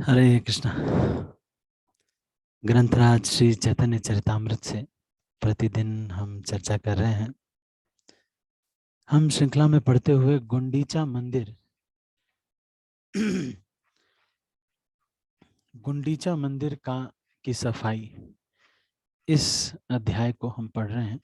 हरे कृष्णा। ग्रंथराज श्री चैतन्य चरितामृत से प्रतिदिन हम चर्चा कर रहे हैं। हम श्रृंखला में पढ़ते हुए गुंडीचा मंदिर गुंडीचा मंदिर की सफाई, इस अध्याय को हम पढ़ रहे हैं।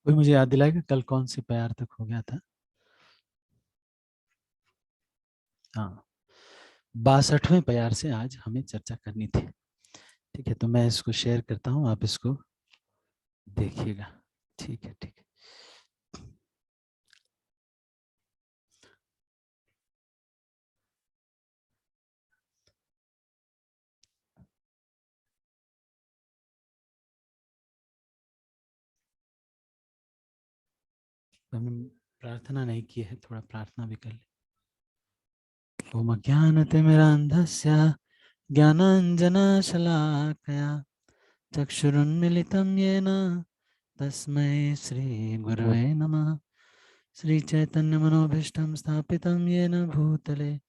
कोई मुझे याद दिलाएगा कल कौन सी प्यार तक हो गया था? हाँ, 62वें प्यार से आज हमें चर्चा करनी थी। ठीक है, तो मैं इसको शेयर करता हूँ, आप इसको देखिएगा। ठीक है, ठीक है। हमने प्रार्थना नहीं की है, थोड़ा प्रार्थना भी कर ले। ओम अज्ञानतिमिरान्धस्य ज्ञानाञ्जनशलाकया चक्षुरुन्मिलितं येन तस्मै श्रीगुरवे नमः। श्रीचैतन्यमनोभीष्टं स्थापितं येन भूतले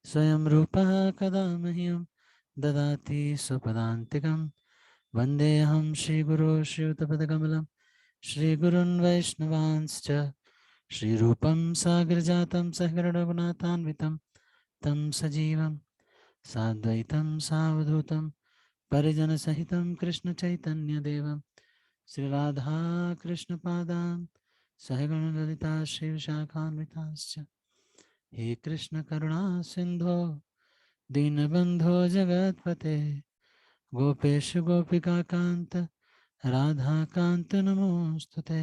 स्वयं रूपः कदा मह्यं ददाति स्वपदान्तिकं। वन्देऽहं श्रीगुरो श्रीयुतपदकमलं श्रीगुरुन् वैष्णवांश्च श्रीरूपं साग्रजातं सहगणरघुनाथान्वितं तं सजीवं साद्वैतं सावधूतं परिजनसहितं कृष्णचैतन्यदेवं श्रीराधाकृष्णपादान् सहगणललिता श्रीविशाखान्विताश्च। हे कृष्णकरुणा सिन्धो दीनबन्धो जगत्पते गोपेश गोपिकान्त राधाकान्त नमोऽस्तुते।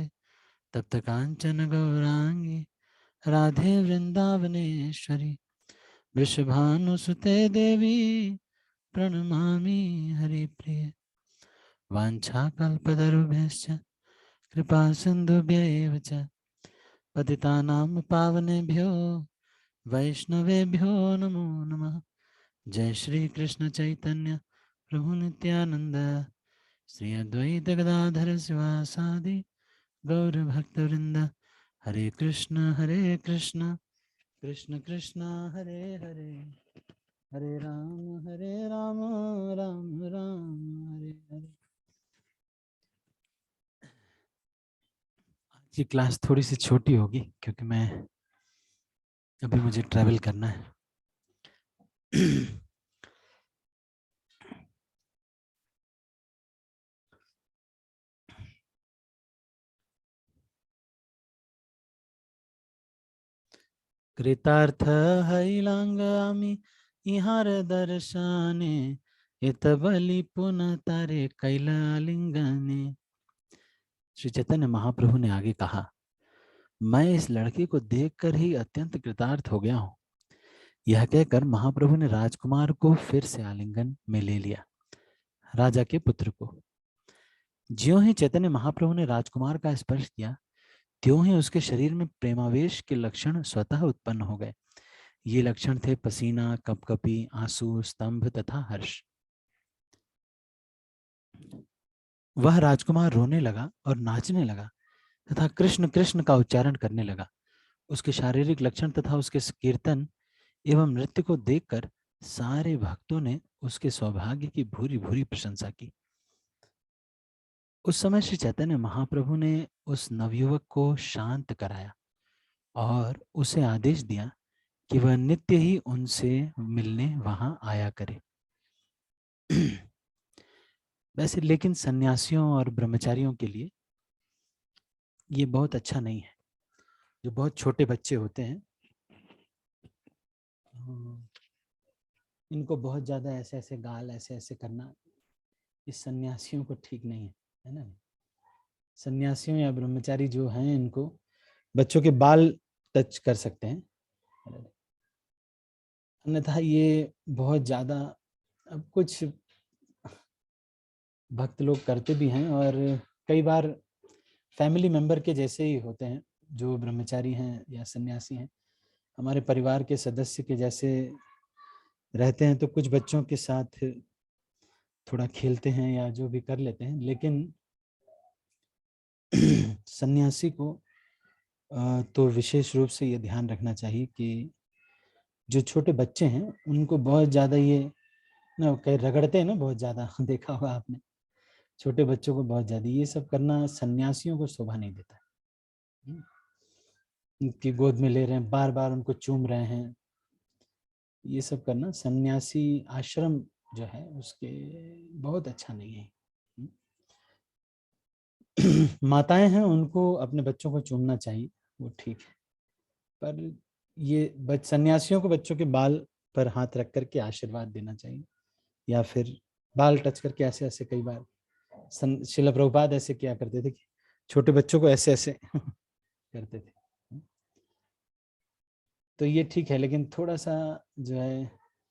तप्तकाञ्चन गौराङ्गी राधे वृन्दावनेश्वरी वृषभानुसुते देवी प्रणमामि हरिप्रिये। वाञ्छाकल्पतरुभ्यश्च कृपा सिन्धुभ्यैव च पतितानां पावनेभ्यो वैष्णवेभ्यो नमो नमः। जय श्री कृष्ण चैतन्य प्रभु नित्यानंद श्री अद्वैत गदाधर शिवासादि गौर भक्तवृंद। हरे कृष्ण कृष्ण कृष्ण हरे हरे, हरे राम राम राम हरे हरे। आज की क्लास थोड़ी सी छोटी होगी क्योंकि अभी मुझे ट्रैवल करना है। कृतार्थ हैलांगामी इहार दर्शने इत बलि पुनः तारे कैलालिंगने। श्री चैतन्य महाप्रभु ने आगे कहा, मैं इस लड़के को देखकर ही अत्यंत कृतार्थ हो गया हूँ। यह कहकर महाप्रभु ने राजकुमार को फिर से आलिंगन में ले लिया, राजा के पुत्र को। ज्यों ही चैतन्य महाप्रभु ने राजकुमार का स्पर्श किया, त्यों ही उसके शरीर में प्रेमावेश के लक्षण स्वतः उत्पन्न हो गए। ये लक्षण थे पसीना, कपकपी, आंसू, स्तंभ तथा हर्ष। वह राजकुमार रोने लगा और नाचने लगा तथा कृष्ण कृष्ण का उच्चारण करने लगा। उसके शारीरिक लक्षण तथा उसके कीर्तन एवं नृत्य को देखकर सारे भक्तों ने उसके सौभाग्य की भूरी भूरी प्रशंसा की। उस समय श्री चैतन्य महाप्रभु ने उस नवयुवक को शांत कराया और उसे आदेश दिया कि वह नित्य ही उनसे मिलने वहां आया करे। वैसे लेकिन सन्यासियों और ब्रह्मचारियों के लिए ये बहुत अच्छा नहीं है। जो बहुत छोटे बच्चे होते हैं, इनको बहुत ज़्यादा ऐसे ऐसे गाल ऐसे ऐसे करना इस सन्यासियों को ठीक नहीं है ना। सन्यासियों या ब्रह्मचारी जो हैं, इनको बच्चों के बाल टच कर सकते हैं, अन्यथा ये बहुत ज़्यादा, अब कुछ भक्त लोग करते भी हैं और कई बार फैमिली मेंबर के जैसे ही होते हैं जो ब्रह्मचारी हैं या सन्यासी हैं, हमारे परिवार के सदस्य के जैसे रहते हैं। तो कुछ बच्चों के साथ थोड़ा खेलते हैं या जो भी कर लेते हैं, लेकिन सन्यासी को तो विशेष रूप से ये ध्यान रखना चाहिए कि जो छोटे बच्चे हैं उनको बहुत ज़्यादा ये ना कहीं रगड़ते हैं ना, बहुत ज़्यादा देखा होगा आपने, छोटे बच्चों को बहुत ज़्यादा ये सब करना सन्यासियों को शोभा नहीं देता है। उनकी गोद में ले रहे हैं, बार बार उनको चूम रहे हैं, ये सब करना सन्यासी आश्रम जो है उसके बहुत अच्छा नहीं है। माताएं हैं उनको अपने बच्चों को चूमना चाहिए, वो ठीक है, पर ये सन्यासियों को बच्चों के बाल पर हाथ रख करके आशीर्वाद देना चाहिए, या फिर बाल टच करके ऐसे ऐसे, कई बार शिला प्रभुपाद ऐसे किया करते थे कि छोटे बच्चों को ऐसे ऐसे करते थे। तो ये ठीक है, लेकिन थोड़ा सा जो है,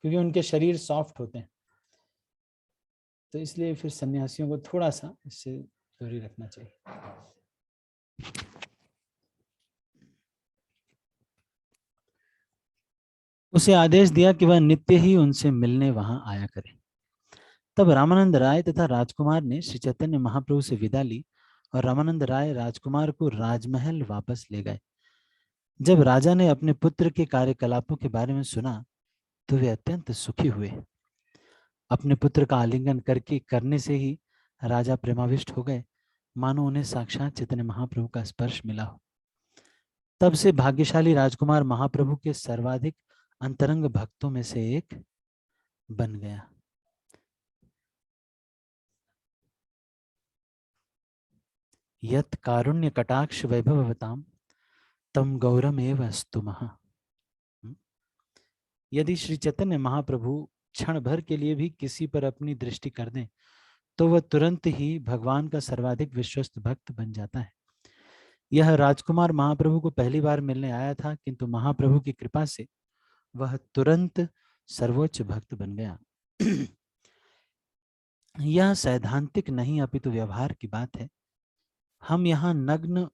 क्योंकि उनके शरीर सॉफ्ट होते हैं, तो इसलिए फिर सन्यासियों को थोड़ा सा इससे दूरी रखना चाहिए। उसे आदेश दिया कि वह नित्य ही उनसे मिलने वहां आया करे। तब रामानंद राय तथा राजकुमार ने श्री चैतन्य महाप्रभु से विदा ली और रामानंद राय राजकुमार को राजमहल वापस ले गए। जब राजा ने अपने पुत्र के कार्यकलापों के बारे में सुना तो वे अत्यंत सुखी हुए। अपने पुत्र का आलिंगन करने से ही राजा प्रेमाविष्ट हो गए, मानो उन्हें साक्षात चैतन्य महाप्रभु का स्पर्श मिला हो। तब से भाग्यशाली राजकुमार महाप्रभु के सर्वाधिक अंतरंग भक्तों में से एक बन गया। यत कारुण्य कटाक्ष वैभवताम तम गौरमेव अस्तु महा। यदि श्री चैतन्य महाप्रभु क्षण भर के लिए भी किसी पर अपनी दृष्टि कर दें तो वह तुरंत ही भगवान का सर्वाधिक विश्वस्त भक्त बन जाता है। यह राजकुमार महाप्रभु को पहली बार मिलने आया था, किंतु महाप्रभु की कृपा से वह तुरंत सर्वोच्च भक्त बन गया। यह सैद्धांतिक नहीं अपितु व्यवहार की बात है। हम यहाँ नग्न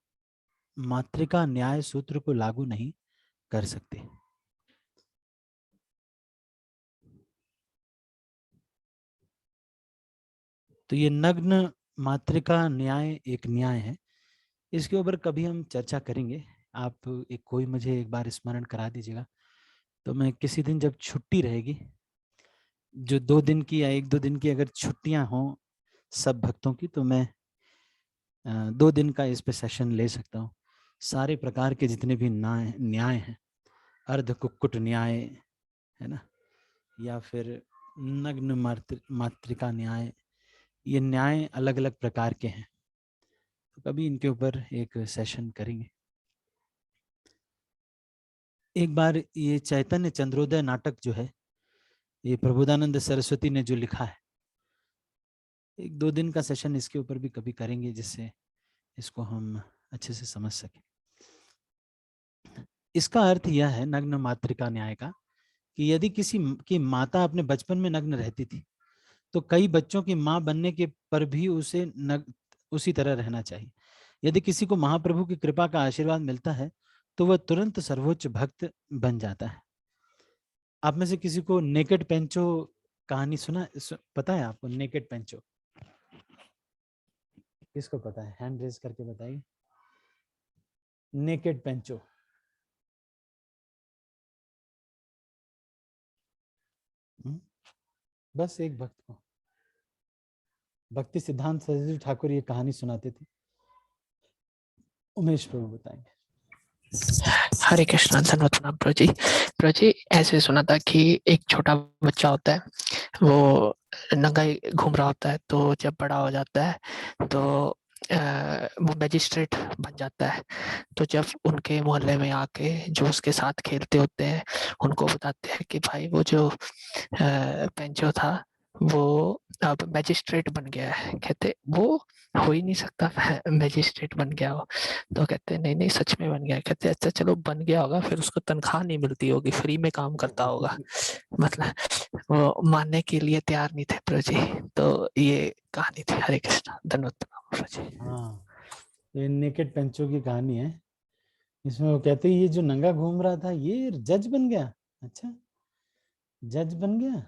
मातृका न्याय सूत्र को लागू नहीं कर सकते। तो ये नग्न मातृका न्याय एक न्याय है, इसके ऊपर कभी हम चर्चा करेंगे। आप कोई मुझे एक बार स्मरण करा दीजिएगा, तो मैं किसी दिन जब छुट्टी रहेगी, जो 2 दिन की या 1-2 दिन की अगर छुट्टियां हों सब भक्तों की, तो मैं 2 दिन का इस पे सेशन ले सकता हूँ। सारे प्रकार के जितने भी न्याय हैं, अर्ध कुक्कुट न्याय है ना, या फिर नग्न मातृका न्याय, ये न्याय अलग अलग प्रकार के हैं, तो कभी इनके ऊपर एक सेशन करेंगे। एक बार ये चैतन्य चंद्रोदय नाटक जो है, ये प्रबोधानंद सरस्वती ने जो लिखा है, 1-2 दिन का सेशन इसके ऊपर भी कभी करेंगे, जिससे इसको हम अच्छे से समझ सकें। इसका अर्थ यह है नग्न मातृका न्याय का, कि यदि किसी की माता अपने बचपन में नग्न रहती थी तो कई बच्चों की मां बनने के पर भी उसे उसी तरह रहना चाहिए। यदि किसी को महाप्रभु की कृपा का आशीर्वाद मिलता है तो वह तुरंत सर्वोच्च भक्त बन जाता है। आप में से किसी को नेकेड पेंचो कहानी पता है आपको? नेकेड पेंचो किसको पता है? हैंड रेज करके बताइए। नेकेड पेंचो। बस एक भक्त को भक्ति सिद्धांत सरस्वती ठाकुर ये कहानी सुनाते थे। उमेश प्रभु बताएंगे। हरे कृष्णा, धन्यवाद प्रणाम प्रभु जी। ऐसे सुना था कि एक छोटा बच्चा होता है, वो नंगा घूम रहा होता है, तो जब बड़ा हो जाता है तो वो मैजिस्ट्रेट बन जाता है। तो जब उनके मोहल्ले में आके जो उसके साथ खेलते होते हैं उनको बताते हैं कि भाई वो जो पेंचो था वो अब मैजिस्ट्रेट बन गया है। कहते वो हो ही नहीं सकता मैजिस्ट्रेट बन गया हो। तो कहते नहीं नहीं सच में बन गया। कहते अच्छा चलो बन गया होगा, फिर उसको तनख्वाह नहीं मिलती होगी, फ्री में काम करता होगा। मतलब वो मानने के लिए तैयार नहीं थे प्रभु जी। तो ये कहानी थी। हरे कृष्णा, धन्यवाद प्रभु जी। हाँ, ये नेकेड पेंचो की कहानी है। इसमें वो कहते हैं ये जो नंगा घूम रहा था ये जज बन गया। अच्छा, जज बन गया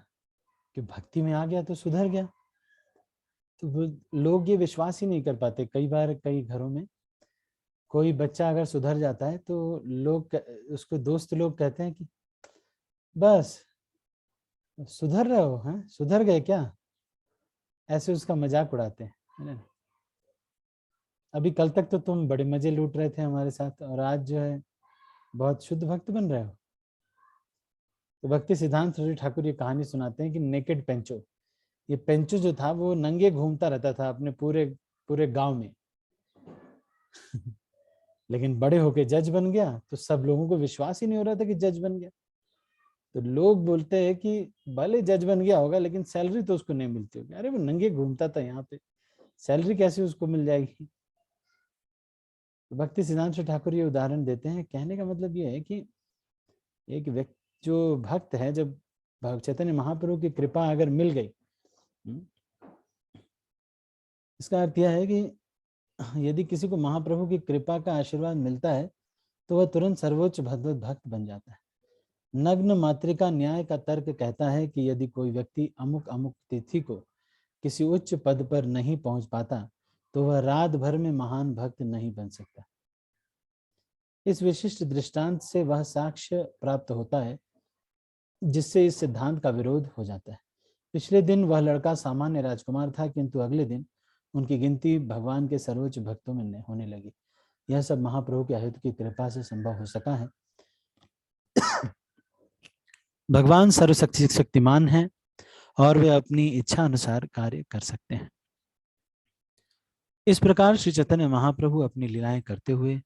कि भक्ति में आ गया तो सुधर गया। तो वो लोग ये विश्वास ही नहीं कर पाते। कई बार कई घरों में कोई बच्चा अगर सुधर जाता है तो लोग उसको दोस्त लोग कहते हैं कि बस सुधर रहे हो, हैं सुधर गए क्या, ऐसे उसका मजाक उड़ाते हैं, है ना। अभी कल तक तो तुम बड़े मजे लूट रहे थे हमारे साथ और आज जो है बहुत शुद्ध भक्त बन रहे हो। तो भक्ति सिद्धांत सरस्वती ठाकुर ये कहानी सुनाते हैं कि नेकेड पेंचो, ये पेंचो जो था वो नंगे घूमता रहता था अपने पूरे पूरे गांव में लेकिन बड़े होके जज बन गया तो सब लोगों को विश्वास ही नहीं हो रहा था कि जज बन गया। तो लोग बोलते हैं कि भले जज बन गया होगा लेकिन सैलरी तो उसको नहीं मिलती होगी। अरे वो नंगे घूमता था यहाँ पे, सैलरी कैसे उसको मिल जाएगी। तो भक्ति सिद्धांत ठाकुर ये उदाहरण देते हैं। कहने का मतलब ये है कि एक व्यक्ति जो भक्त है, जब चैतन्य महाप्रभु की कृपा अगर मिल गई, इसका अर्थ यह है कि यदि किसी को महाप्रभु की कृपा का आशीर्वाद मिलता है तो वह तुरंत सर्वोच्च भगवत भक्त बन जाता है। नग्न मातृका न्याय का तर्क कहता है कि यदि कोई व्यक्ति अमुक अमुक तिथि को किसी उच्च पद पर नहीं पहुंच पाता तो वह रात भर में महान भक्त नहीं बन सकता। इस विशिष्ट दृष्टांत से वह साक्ष्य प्राप्त होता है जिससे इस सिद्धांत का विरोध हो जाता है। पिछले दिन वह लड़का सामान्य राजकुमार था किंतु अगले दिन उनकी गिनती भगवान के सर्वोच्च भक्तों में होने लगी। यह सब महाप्रभु के अहित की कृपा से संभव हो सका है। भगवान सर्वशक्तिमान हैं और वे अपनी इच्छा अनुसार कार्य कर सकते हैं। इस प्रकार श्री चैतन्य महाप्रभु अपनी लीलाएं करते हुए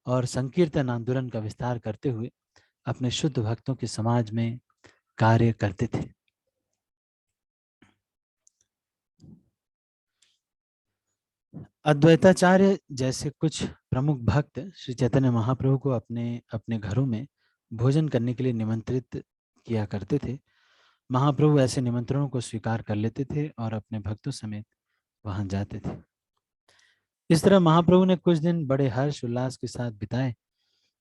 और संकीर्तन आंदोलन का विस्तार करते हुए अपने शुद्ध भक्तों के समाज में कार्य करते थे। अद्वैताचार्य जैसे कुछ प्रमुख भक्त श्री चैतन्य महाप्रभु को अपने अपने घरों में भोजन करने के लिए निमंत्रित किया करते थे। महाप्रभु ऐसे निमंत्रणों को स्वीकार कर लेते थे और अपने भक्तों समेत वहां जाते थे। इस तरह महाप्रभु ने कुछ दिन बड़े हर्ष उल्लास के साथ बिताए।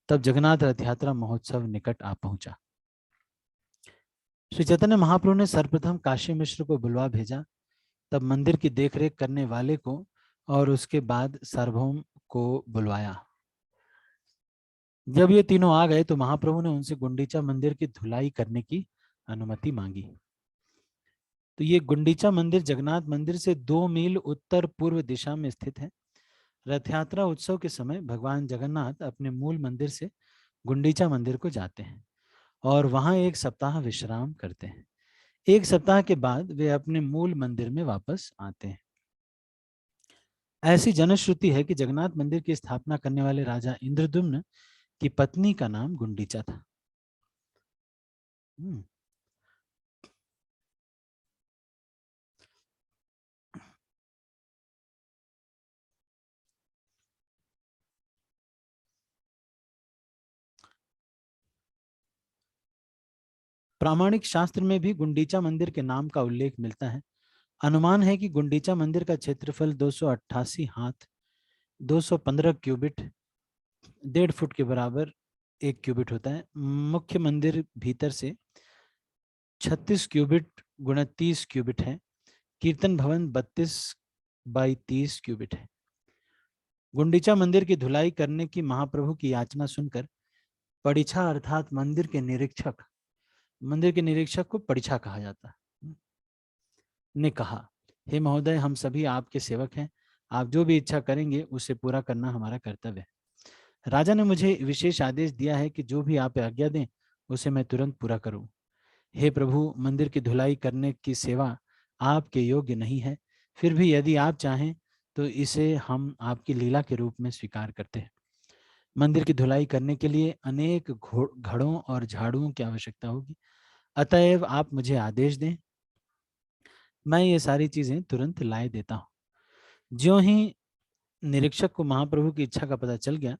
तब जगन्नाथ रथ यात्रा महोत्सव निकट आ पहुंचा। श्री चैतन्य महाप्रभु ने सर्वप्रथम काशी मिश्र को बुलवा भेजा, तब मंदिर की देखरेख करने वाले को और उसके बाद सार्वभौम को बुलवाया। जब ये तीनों आ गए तो महाप्रभु ने उनसे गुंडीचा मंदिर की धुलाई करने की अनुमति मांगी। तो ये गुंडीचा मंदिर जगन्नाथ मंदिर से 2 मील उत्तर पूर्व दिशा में स्थित है। रथ यात्रा उत्सव के समय भगवान जगन्नाथ अपने मूल मंदिर से गुंडीचा मंदिर को जाते हैं और वहां 1 सप्ताह विश्राम करते हैं। 1 सप्ताह के बाद वे अपने मूल मंदिर में वापस आते हैं। ऐसी जनश्रुति है कि जगन्नाथ मंदिर की स्थापना करने वाले राजा इंद्रद्युम्न की पत्नी का नाम गुंडीचा था। प्रामाणिक शास्त्र में भी गुंडीचा मंदिर के नाम का उल्लेख मिलता है। अनुमान है कि गुंडीचा मंदिर का क्षेत्रफल 288 हाथ 215 क्यूबिट 1.5 फुट के बराबर 1 क्यूबिट होता है। मुख्य मंदिर भीतर से 36 क्यूबिट गुणा 30 क्यूबिट है। कीर्तन भवन 32 बाई 30 क्यूबिट है। गुंडीचा मंदिर की धुलाई करने की महाप्रभु की याचना सुनकर परीक्षा अर्थात मंदिर के निरीक्षक को परीक्षा कहा जाता है, ने कहा, हे महोदय, हम सभी आपके सेवक हैं, आप जो भी इच्छा करेंगे उसे पूरा करना हमारा कर्तव्य है। राजा ने मुझे विशेष आदेश दिया है कि जो भी आप आज्ञा दें उसे मैं तुरंत पूरा करूं। हे प्रभु, मंदिर की धुलाई करने की सेवा आपके योग्य नहीं है, फिर भी यदि आप चाहें तो इसे हम आपकी लीला के रूप में स्वीकार करते हैं। मंदिर की धुलाई करने के लिए अनेक घड़ों और झाड़ुओं की आवश्यकता होगी, अतएव आप मुझे आदेश दें, मैं ये सारी चीजें तुरंत लाए देता हूँ। ज्यों ही निरीक्षक को महाप्रभु की इच्छा का पता चल गया,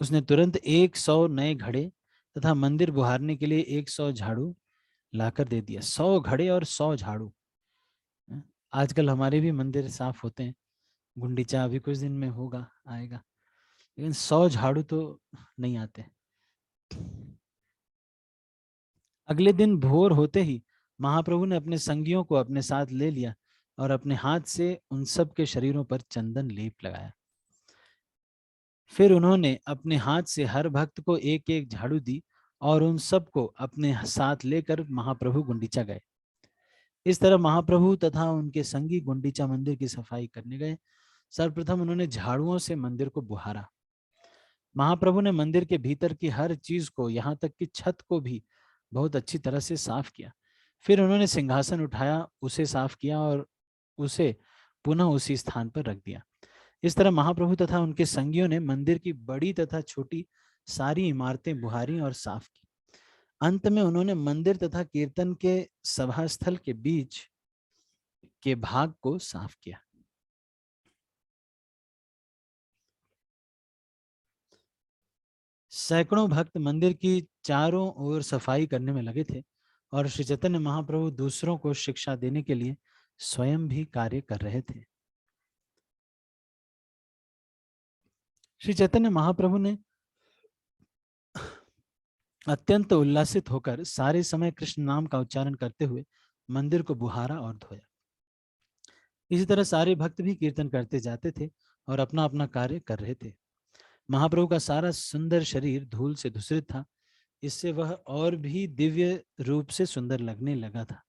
उसने तुरंत 100 नए घड़े तथा मंदिर बुहारने के लिए 100 झाड़ू लाकर दे दिया। 100 घड़े और 100 झाड़ू। आजकल हमारे भी मंदिर साफ होते हैं, गुंडीचा अभी कुछ दिन में होगा, आएगा, लेकिन 100 झाड़ू तो नहीं आते। अगले दिन भोर होते ही महाप्रभु ने अपने संगियों को अपने साथ ले लिया और अपने हाथ से उन सब के शरीरों पर चंदन लेप लगाया। फिर उन्होंने अपने हाथ से हर भक्त को एक एक झाड़ू दी और उन सबको अपने साथ लेकर महाप्रभु गुंडीचा गए। इस तरह महाप्रभु तथा उनके संगी गुंडीचा मंदिर की सफाई करने गए। सर्वप्रथम उन्होंने झाड़ुओं से मंदिर को बुहारा। महाप्रभु ने मंदिर के भीतर की हर चीज को, यहाँ तक कि छत को भी बहुत अच्छी तरह से साफ किया। फिर उन्होंने सिंहासन उठाया, उसे साफ किया और उसे पुनः उसी स्थान पर रख दिया। इस तरह महाप्रभु तथा उनके संगियों ने मंदिर की बड़ी तथा छोटी सारी इमारतें बुहारी और साफ की। अंत में उन्होंने मंदिर तथा कीर्तन के सभा स्थल के बीच के भाग को साफ किया। सैकड़ों भक्त मंदिर की चारों ओर सफाई करने में लगे थे और श्री चैतन्य महाप्रभु दूसरों को शिक्षा देने के लिए स्वयं भी कार्य कर रहे थे। श्री चैतन्य महाप्रभु ने अत्यंत उल्लासित होकर सारे समय कृष्ण नाम का उच्चारण करते हुए मंदिर को बुहारा और धोया। इसी तरह सारे भक्त भी कीर्तन करते जाते थे और अपना अपना कार्य कर रहे थे। महाप्रभु का सारा सुंदर शरीर धूल से धूसरित था, इससे वह और भी दिव्य रूप से सुंदर लगने लगा था।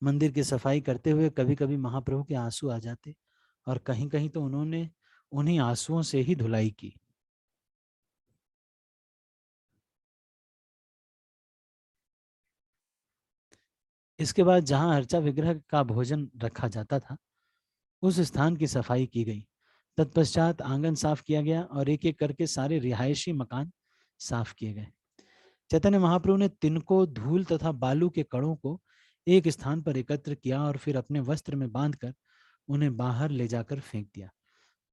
मंदिर की सफाई करते हुए कभी कभी महाप्रभु के आंसू आ जाते और कहीं कहीं तो उन्होंने उन्हीं आंसुओं से ही धुलाई की। इसके बाद जहां अर्चा विग्रह का भोजन रखा जाता था, उस स्थान की सफाई की गई। तत्पश्चात आंगन साफ किया गया और एक एक करके सारे रिहायशी मकान साफ किए गए। चैतन्य महाप्रभु ने तिनको, धूल तथा बालू के कणों को एक स्थान पर एकत्र किया और फिर अपने वस्त्र में बांधकर उन्हें बाहर ले जाकर फेंक दिया।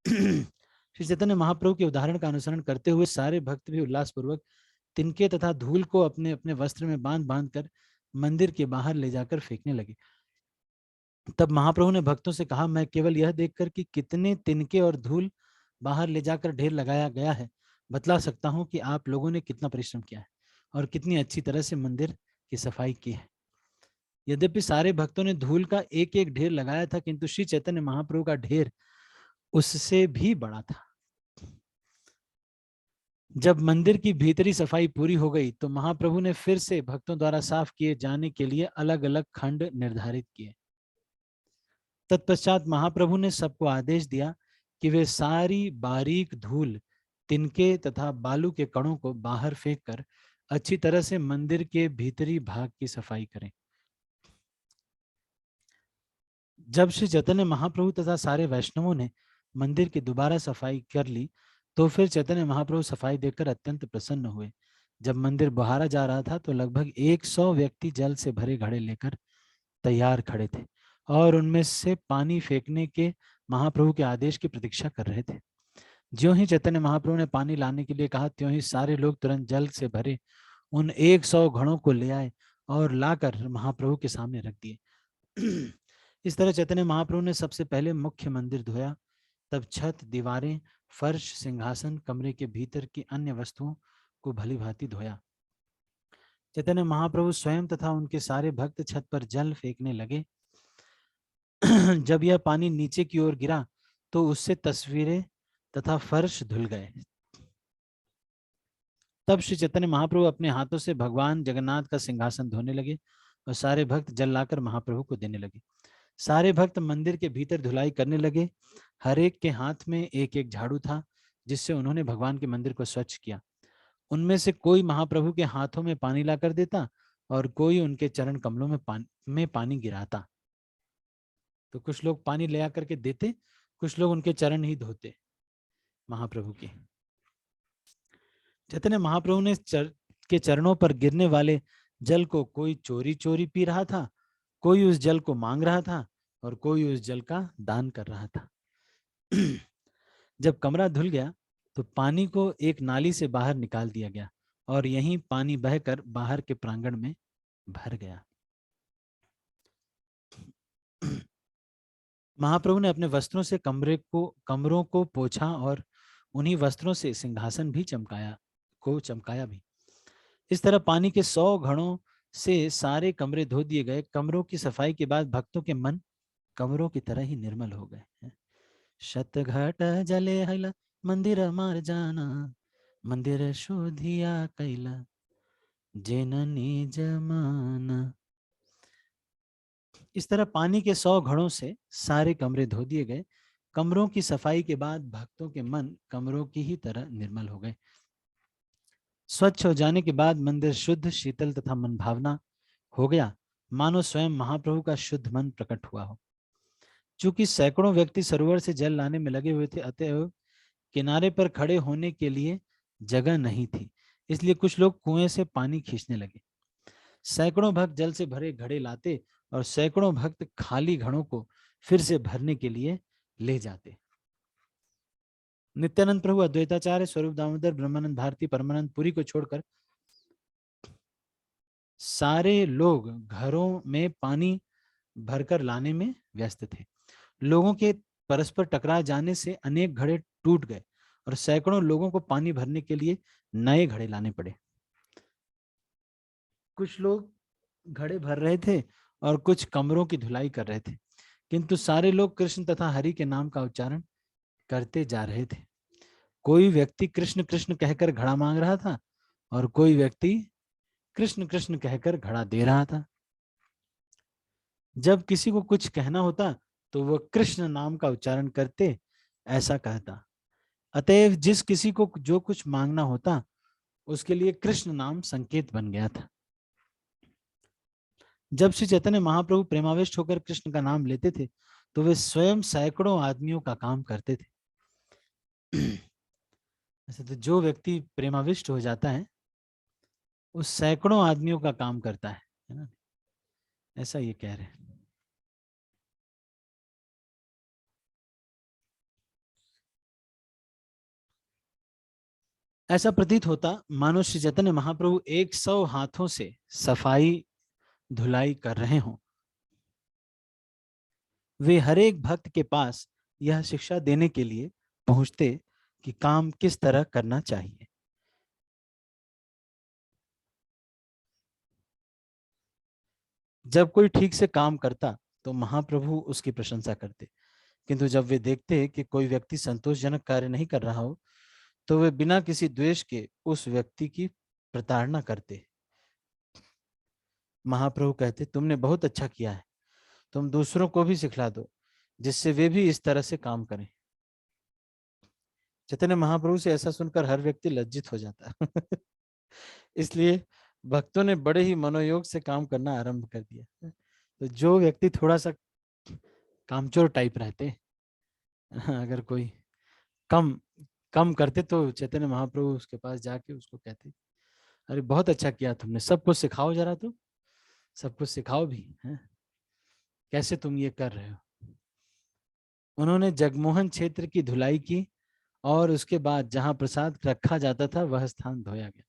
श्री चैतन्य महाप्रभु के उदाहरण का अनुसरण करते हुए सारे भक्त भी उल्लासपूर्वक तिनके तथा धूल को अपने अपने वस्त्र में बांध बांध कर मंदिर के बाहर ले जाकर फेंकने लगे। तब महाप्रभु ने भक्तों से कहा, मैं केवल यह देखकर कि कितने तिनके और धूल बाहर ले जाकर ढेर लगाया गया है बतला सकता हूं कि आप लोगों ने कितना परिश्रम किया है और कितनी अच्छी तरह से मंदिर की सफाई की है। यद्यपि सारे भक्तों ने धूल का एक एक ढेर लगाया था, किंतु श्री चैतन्य महाप्रभु का ढेर उससे भी बड़ा था। जब मंदिर की भीतरी सफाई पूरी हो गई तो महाप्रभु ने फिर से भक्तों द्वारा साफ किए जाने के लिए अलग अलग खंड निर्धारित किए। तत्पश्चात महाप्रभु ने सबको आदेश दिया कि वे सारी बारीक धूल, तिनके तथा बालू के कणों को बाहर फेंककर अच्छी तरह से मंदिर के भीतरी भाग की सफाई करें। जब श्री चैतन्य महाप्रभु तथा सारे वैष्णवों ने मंदिर की दोबारा सफाई कर ली तो फिर चैतन्य महाप्रभु सफाई देखकर अत्यंत प्रसन्न हुए। जब मंदिर बहारा जा रहा था तो लगभग 100 व्यक्ति जल से भरे घड़े लेकर तैयार खड़े थे और उनमें से पानी फेंकने के महाप्रभु के आदेश की प्रतीक्षा कर रहे थे। ज्यों ही चैतन्य महाप्रभु ने पानी लाने के लिए कहा, त्यों ही सारे लोग तुरंत जल से भरे उन 100 घड़ों को ले आए और लाकर महाप्रभु के सामने रख दिए। इस तरह चैतन्य महाप्रभु ने सबसे पहले मुख्य मंदिर धोया, तब छत, दीवारें, फर्श, सिंहासन, कमरे के भीतर की अन्य वस्तुओं को भली भांति धोया। चैतन्य महाप्रभु स्वयं तथा उनके सारे भक्त छत पर जल फेंकने लगे। जब यह पानी नीचे की ओर गिरा तो उससे तस्वीरें तथा फर्श धुल गए। तब श्री चैतन्य महाप्रभु अपने हाथों से भगवान जगन्नाथ का सिंहासन धोने लगे और सारे भक्त जल लाकर महाप्रभु को देने लगे। सारे भक्त मंदिर के भीतर धुलाई करने लगे। हर एक के हाथ में एक एक झाड़ू था जिससे उन्होंने भगवान के मंदिर को स्वच्छ किया। उनमें से कोई महाप्रभु के हाथों में पानी लाकर देता और कोई उनके चरण कमलों में पानी गिराता। तो कुछ लोग पानी ले आकर के देते, कुछ लोग उनके चरण ही धोते महाप्रभु के। चैतन्य महाप्रभु ने के चरणों पर गिरने वाले जल को कोई चोरी चोरी पी रहा था, कोई उस जल को मांग रहा था और कोई उस जल का दान कर रहा था। जब कमरा धुल गया तो पानी को एक नाली से बाहर निकाल दिया गया और यहीं पानी बहकर बाहर के प्रांगण में भर गया। महाप्रभु ने अपने वस्त्रों से कमरों को पोंछा और उन्हीं वस्त्रों से सिंहासन भी चमकाया भी। इस तरह पानी के 100 घड़ों से सारे कमरे धो दिए गए। कमरों की सफाई के बाद भक्तों के मन कमरों की तरह ही निर्मल हो गए। शत घट जले हैला मंदिर मार जाना, मंदिर शोधिया कैला जेननी जमाना। इस तरह पानी के 100 घड़ों से सारे कमरे धो दिए गए। कमरों की सफाई के बाद भक्तों के मन कमरों की ही तरह निर्मल हो गए। स्वच्छ हो जाने के बाद मंदिर शुद्ध, शीतल तथा मन भावना हो गया, मानो स्वयं महाप्रभु का शुद्ध मन प्रकट हुआ हो। चूंकि सैकड़ों व्यक्ति सरोवर से जल लाने में लगे हुए थे, अतएव किनारे पर खड़े होने के लिए जगह नहीं थी, इसलिए कुछ लोग कुएं से पानी खींचने लगे। सैकड़ों भक्त जल से भरे घड़े लाते और सैकड़ों भक्त खाली घड़ों को फिर से भरने के लिए ले जाते। नित्यानंद प्रभु, अद्वैताचार्य, स्वरूप दामोदर, ब्रह्मानंद भारती, परमानंद पुरी को छोड़कर सारे लोग घरों में पानी भरकर लाने में व्यस्त थे। लोगों के परस्पर टकरा जाने से अनेक घड़े टूट गए और सैकड़ों लोगों को पानी भरने के लिए नए घड़े लाने पड़े। कुछ लोग घड़े भर रहे थे और कुछ कमरों की धुलाई कर रहे थे, किंतु सारे लोग कृष्ण तथा हरि के नाम का उच्चारण करते जा रहे थे। कोई व्यक्ति कृष्ण कृष्ण कहकर घड़ा मांग रहा था और कोई व्यक्ति कृष्ण कृष्ण कहकर घड़ा दे रहा था। जब किसी को कुछ कहना होता तो वह कृष्ण नाम का उच्चारण करते ऐसा कहता। अतएव जिस किसी को जो कुछ मांगना होता उसके लिए कृष्ण नाम संकेत बन गया था। जब श्री चैतन्य महाप्रभु प्रेमाविष्ट होकर कृष्ण का नाम लेते थे तो वे स्वयं सैकड़ों आदमियों का काम करते थे। ऐसे तो जो व्यक्ति प्रेमाविष्ट हो जाता है वो सैकड़ों आदमियों का काम करता है ना, ऐसा ये कह रहे हैं। ऐसा प्रतीत होता मानो श्री चैतन्य महाप्रभु 100 हाथों से सफाई धुलाई कर रहे हों। वे हर एक भक्त के पास यह शिक्षा देने के लिए पहुंचते कि काम किस तरह करना चाहिए। जब कोई ठीक से काम करता तो महाप्रभु उसकी प्रशंसा करते, किंतु जब वे देखते कि कोई व्यक्ति संतोषजनक कार्य नहीं कर रहा हो तो वे बिना किसी द्वेष के उस व्यक्ति की प्रताड़ना करते। महाप्रभु कहते, तुमने बहुत अच्छा किया है, तुम दूसरों को भी सिखला दो जिससे वे भी इस तरह से काम करें। चैतन्य महाप्रभु से ऐसा सुनकर हर व्यक्ति लज्जित हो जाता है। इसलिए भक्तों ने बड़े ही मनोयोग से काम करना आरंभ कर दिया। तो जो व्यक्ति थोड़ा सा कामचोर टाइप रहते, अगर कोई कम कम करते तो चैतन्य महाप्रभु उसके पास जाके उसको कहते, अरे बहुत अच्छा किया तुमने, सबको सिखाओ जरा, तो सबको सिखाओ भी है कैसे तुम ये कर रहे हो। उन्होंने जगमोहन क्षेत्र की धुलाई की और उसके बाद जहां प्रसाद रखा जाता था वह स्थान धोया गया,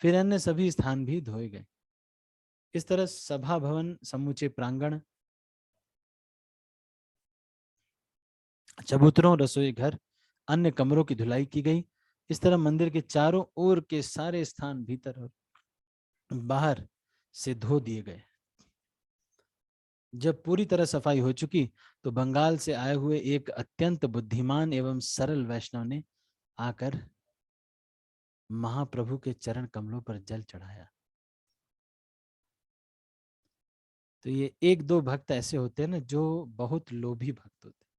फिर अन्य सभी स्थान भी धोए गए। इस तरह सभा भवन, समूचे प्रांगण, चबूतरों, रसोई घर, अन्य कमरों की धुलाई की गई। इस तरह मंदिर के चारों ओर के सारे स्थान भीतर और बाहर से धो दिए गए। जब पूरी तरह सफाई हो चुकी तो बंगाल से आए हुए एक अत्यंत बुद्धिमान एवं सरल वैष्णव ने आकर महाप्रभु के चरण कमलों पर जल चढ़ाया। तो ये एक दो भक्त ऐसे होते हैं ना जो बहुत लोभी भक्त होते हैं,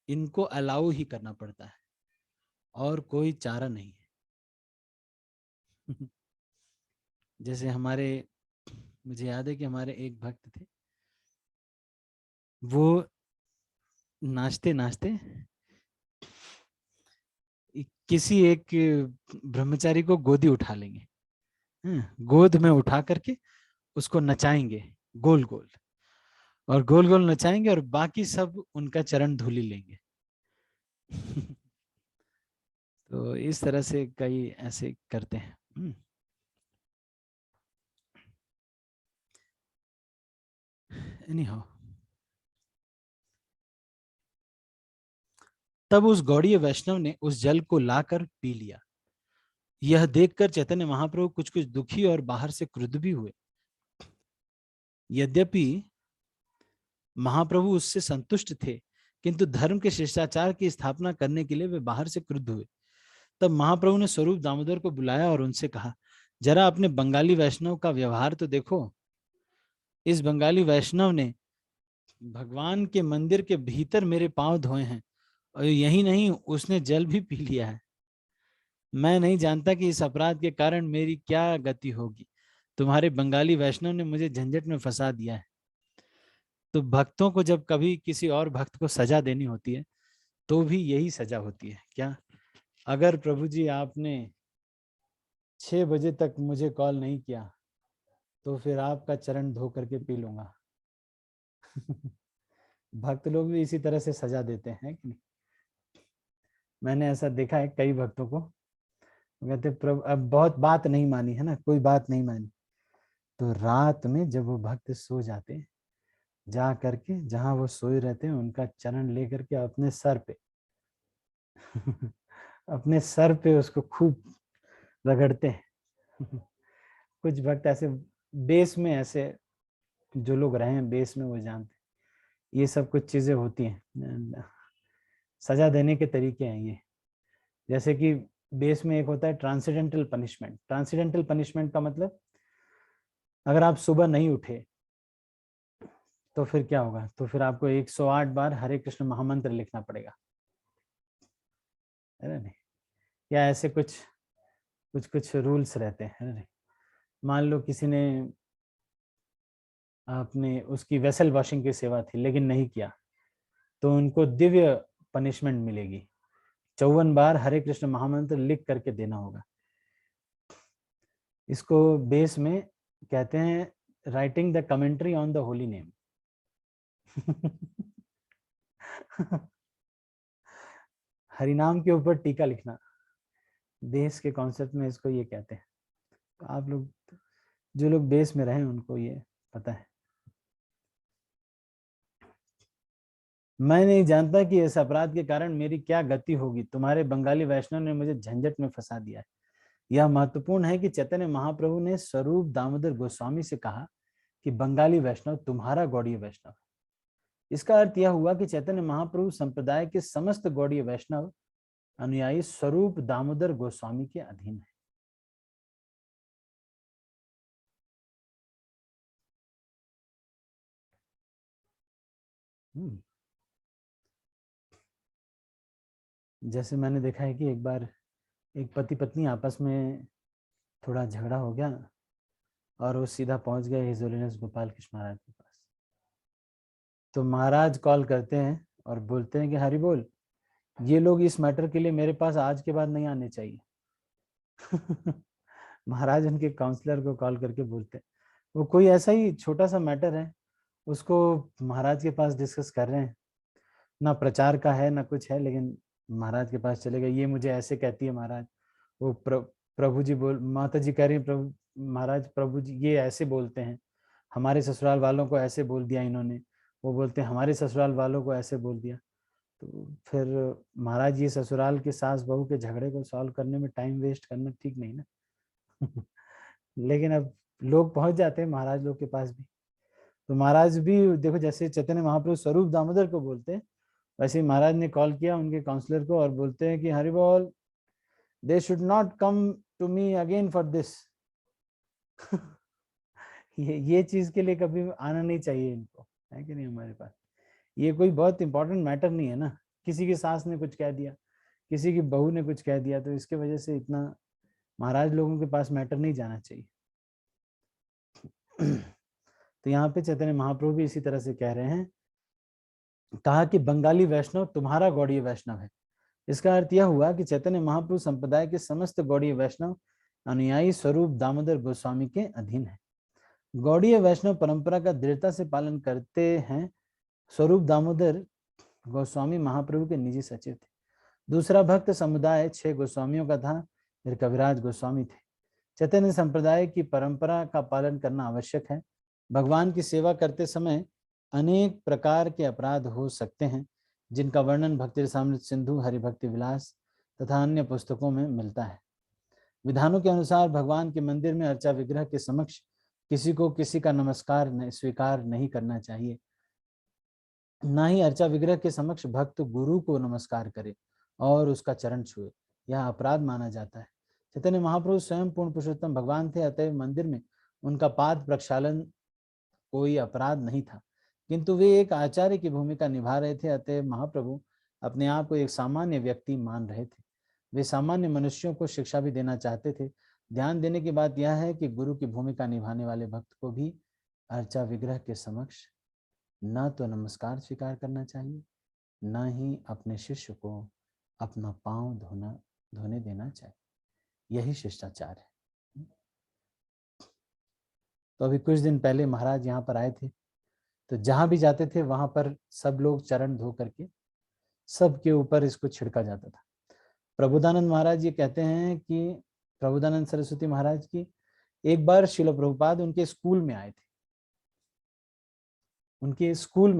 इनको अलाउ ही करना पड़ता है और कोई चारा नहीं है। जैसे हमारे, मुझे याद है कि हमारे एक भक्त थे, वो नाचते नाचते किसी एक ब्रह्मचारी को गोदी उठा लेंगे, गोद में उठा करके उसको नचाएंगे गोल गोल, और गोल गोल नचाएंगे और बाकी सब उनका चरण धूलि लेंगे। तो इस तरह से कई ऐसे करते हैं। एनीहाउ, तब उस गौड़ीय वैष्णव ने उस जल को लाकर पी लिया। यह देखकर चैतन्य महाप्रभु कुछ कुछ दुखी और बाहर से क्रुद्ध भी हुए। यद्यपि महाप्रभु उससे संतुष्ट थे, किंतु धर्म के शिष्टाचार की स्थापना करने के लिए वे बाहर से क्रुद्ध हुए। तब महाप्रभु ने स्वरूप दामोदर को बुलाया और उनसे कहा, जरा अपने बंगाली वैष्णव का व्यवहार तो देखो। इस बंगाली वैष्णव ने भगवान के मंदिर के भीतर मेरे पांव धोए हैं, और यही नहीं, उसने जल भी पी लिया है। मैं नहीं जानता कि इस अपराध के कारण मेरी क्या गति होगी। तुम्हारे बंगाली वैष्णव ने मुझे झंझट में फंसा दिया है। तो भक्तों को जब कभी किसी और भक्त को सजा देनी होती है तो भी यही सजा होती है। क्या, अगर प्रभु जी आपने 6 बजे तक मुझे कॉल नहीं किया तो फिर आपका चरण धो करके पी लूंगा। भक्त लोग भी इसी तरह से सजा देते हैं कि नहीं? मैंने ऐसा देखा है कई भक्तों को, कहते प्रभु अब बहुत बात नहीं मानी है ना, कोई बात नहीं मानी, तो रात में जब वो भक्त सो जाते हैं, जा करके जहां वो सोए रहते हैं उनका चरण लेकर के अपने सर पे अपने सर पे उसको खूब रगड़ते हैं। कुछ भक्त ऐसे बेस में, ऐसे जो लोग रहे हैं बेस में वो जानते हैं ये सब कुछ चीजें होती हैं, सजा देने के तरीके हैं ये। जैसे कि बेस में एक होता है ट्रांसीडेंटल पनिशमेंट। ट्रांसीडेंटल पनिशमेंट का मतलब, अगर आप सुबह नहीं उठे तो फिर क्या होगा, तो फिर आपको 108 बार हरे कृष्ण महामंत्र लिखना पड़ेगा, है ना? या ऐसे कुछ कुछ कुछ रूल्स रहते हैं, है ना? मान लो किसी ने आपने उसकी वेसल वॉशिंग की सेवा थी लेकिन नहीं किया, तो उनको दिव्य पनिशमेंट मिलेगी। 54 बार हरे कृष्ण महामंत्र लिख करके देना होगा। इसको बेस में कहते हैं writing the commentary on the holy name. हरिनाम के ऊपर टीका लिखना, बेस के कॉन्सेप्ट में इसको ये कहते हैं। तो आप लोग, जो लोग बेस में रहे उनको ये पता है। मैं नहीं जानता कि इस अपराध के कारण मेरी क्या गति होगी। तुम्हारे बंगाली वैष्णव ने मुझे झंझट में फंसा दिया है। यह महत्वपूर्ण है कि चैतन्य महाप्रभु ने स्वरूप दामोदर गोस्वामी से कहा कि बंगाली वैष्णव तुम्हारा गौड़ीय वैष्णव है। इसका अर्थ यह हुआ कि चैतन्य महाप्रभु संप्रदाय के समस्त गौड़ीय वैष्णव अनुयायी स्वरूप दामोदर गोस्वामी के अधीन है। जैसे मैंने देखा है कि एक बार एक पति पत्नी आपस में थोड़ा झगड़ा हो गया और वो सीधा पहुंच गए हिज होलीनेस गोपाल कृष्ण महाराज के पास। तो महाराज कॉल करते हैं और बोलते हैं कि हरि बोल, ये लोग इस मैटर के लिए मेरे पास आज के बाद नहीं आने चाहिए। महाराज उनके काउंसलर को कॉल करके बोलते हैं, वो कोई ऐसा ही छोटा सा मैटर है, उसको महाराज के पास डिस्कस कर रहे हैं, ना प्रचार का है ना कुछ है, लेकिन महाराज के पास चले गए। ये मुझे ऐसे कहती है महाराज, वो प्रभु जी बोल, माता जी कह रही है प्रभु महाराज, प्रभु जी ये ऐसे बोलते हैं, हमारे ससुराल वालों को ऐसे बोल दिया इन्होंने। वो बोलते हैं हमारे ससुराल वालों को ऐसे बोल दिया। तो फिर महाराज, ये ससुराल के सास बहू के झगड़े को सॉल्व करने में टाइम वेस्ट करना ठीक नहीं ना। लेकिन अब लोग पहुंच जाते हैं महाराज लोग के पास भी। तो महाराज भी देखो, जैसे चैतन्य महाप्रभु स्वरूप दामोदर को बोलते हैं, वैसे ही महाराज ने कॉल किया उनके काउंसलर को और बोलते हैं कि हरि बोल, they should not come to me again for this. ये चीज के लिए कभी आना नहीं चाहिए इनको, है कि नहीं हमारे पास। ये कोई बहुत इंपॉर्टेंट मैटर नहीं है ना, किसी की सास ने कुछ कह दिया, किसी की बहू ने कुछ कह दिया, तो इसके वजह से इतना महाराज लोगों के पास मैटर नहीं जाना चाहिए। तो यहाँ पे चैतन्य महाप्रभु भी इसी तरह से कह रहे हैं, कहा कि बंगाली वैष्णव तुम्हारा गौड़ीय वैष्णव है। इसका अर्थ यह हुआ कि चैतन्य महाप्रभु संप्रदाय के समस्त गौड़ीय वैष्णव अनुयायी स्वरूप दामोदर गोस्वामी के अधीन है। गौड़ीय वैष्णव परंपरा का दृढ़ता से पालन करते हैं। स्वरूप दामोदर गोस्वामी महाप्रभु के निजी सचिव थे। दूसरा भक्त समुदाय 6 गोस्वामियों का था, फिर कविराज गोस्वामी थे। चैतन्य संप्रदाय की परंपरा का पालन करना आवश्यक है। भगवान की सेवा करते समय अनेक प्रकार के अपराध हो सकते हैं, जिनका वर्णन भक्ति रसामृत सिंधु, हरिभक्ति विलास तथा अन्य पुस्तकों में मिलता है। विधानों के अनुसार भगवान के मंदिर में अर्चा विग्रह के समक्ष किसी को किसी का नमस्कार स्वीकार नहीं करना चाहिए। ना ही अर्चा विग्रह के समक्ष भक्त गुरु को नमस्कार करे और उसका चरण छुए, यह अपराध माना जाता है। चैतन्य महाप्रभु स्वयं पूर्ण पुरुषोत्तम भगवान थे, अतएव मंदिर में उनका पाद प्रक्षालन कोई अपराध नहीं था, किंतु वे एक आचार्य की भूमिका निभा रहे थे, अतएव महाप्रभु अपने आप को एक सामान्य व्यक्ति मान रहे थे। वे सामान्य मनुष्यों को शिक्षा भी देना चाहते थे। ध्यान देने की बात यह है कि गुरु की भूमिका निभाने वाले भक्त को भी अर्चा विग्रह के समक्ष न तो नमस्कार स्वीकार करना चाहिए, न ही अपने शिष्य को अपना पांव धोने देना चाहिए। यही शिष्टाचार है। तो अभी कुछ दिन पहले महाराज यहाँ पर आए थे, तो जहां भी जाते थे वहां पर सब लोग चरण धो करके सबके ऊपर इसको छिड़का जाता था। प्रबोधानंद महाराज ये कहते हैं कि प्रबोधानंद सरस्वती महाराज की एक बार श्रील प्रभुपाद उनके स्कूल में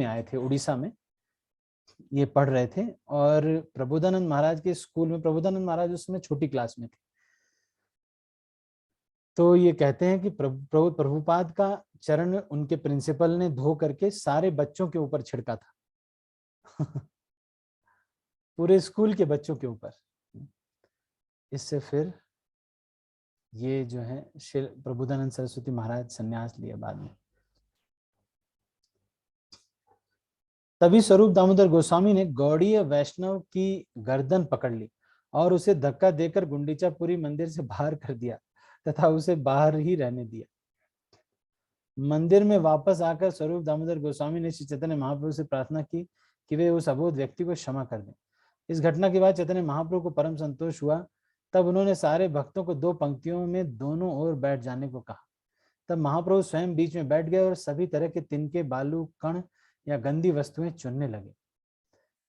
आए थे, उड़ीसा में ये पढ़ रहे थे, और प्रबोधानंद महाराज के स्कूल में, प्रबोधानंद महाराज उस समय छोटी क्लास में थे, तो ये कहते हैं कि प्रभुपाद का चरण उनके प्रिंसिपल ने धो करके सारे बच्चों के ऊपर छिड़का था पूरे स्कूल के बच्चों के ऊपर। इससे फिर ये जो है प्रबोधानंद सरस्वती महाराज संन्यास लिया बाद में। तभी स्वरूप दामोदर गोस्वामी ने गौड़ीय वैष्णव की गर्दन पकड़ ली और उसे धक्का देकर गुंडीचापुरी मंदिर से बाहर कर दिया तथा उसे बाहर ही रहने दिया। मंदिर में वापस आकर स्वरूप दामोदर गोस्वामी ने श्री चैतन्य महाप्रभु से प्रार्थना की कि वे उस अबोध व्यक्ति को क्षमा कर दें। इस घटना के बाद चैतन्य महाप्रभु को परम संतोष हुआ। तब उन्होंने सारे भक्तों को 2 पंक्तियों में दोनों ओर बैठ जाने को कहा। तब महाप्रभु स्वयं बीच में बैठ गए और सभी तरह के तिनके, बालू, कण या गंदी वस्तुएं चुनने लगे।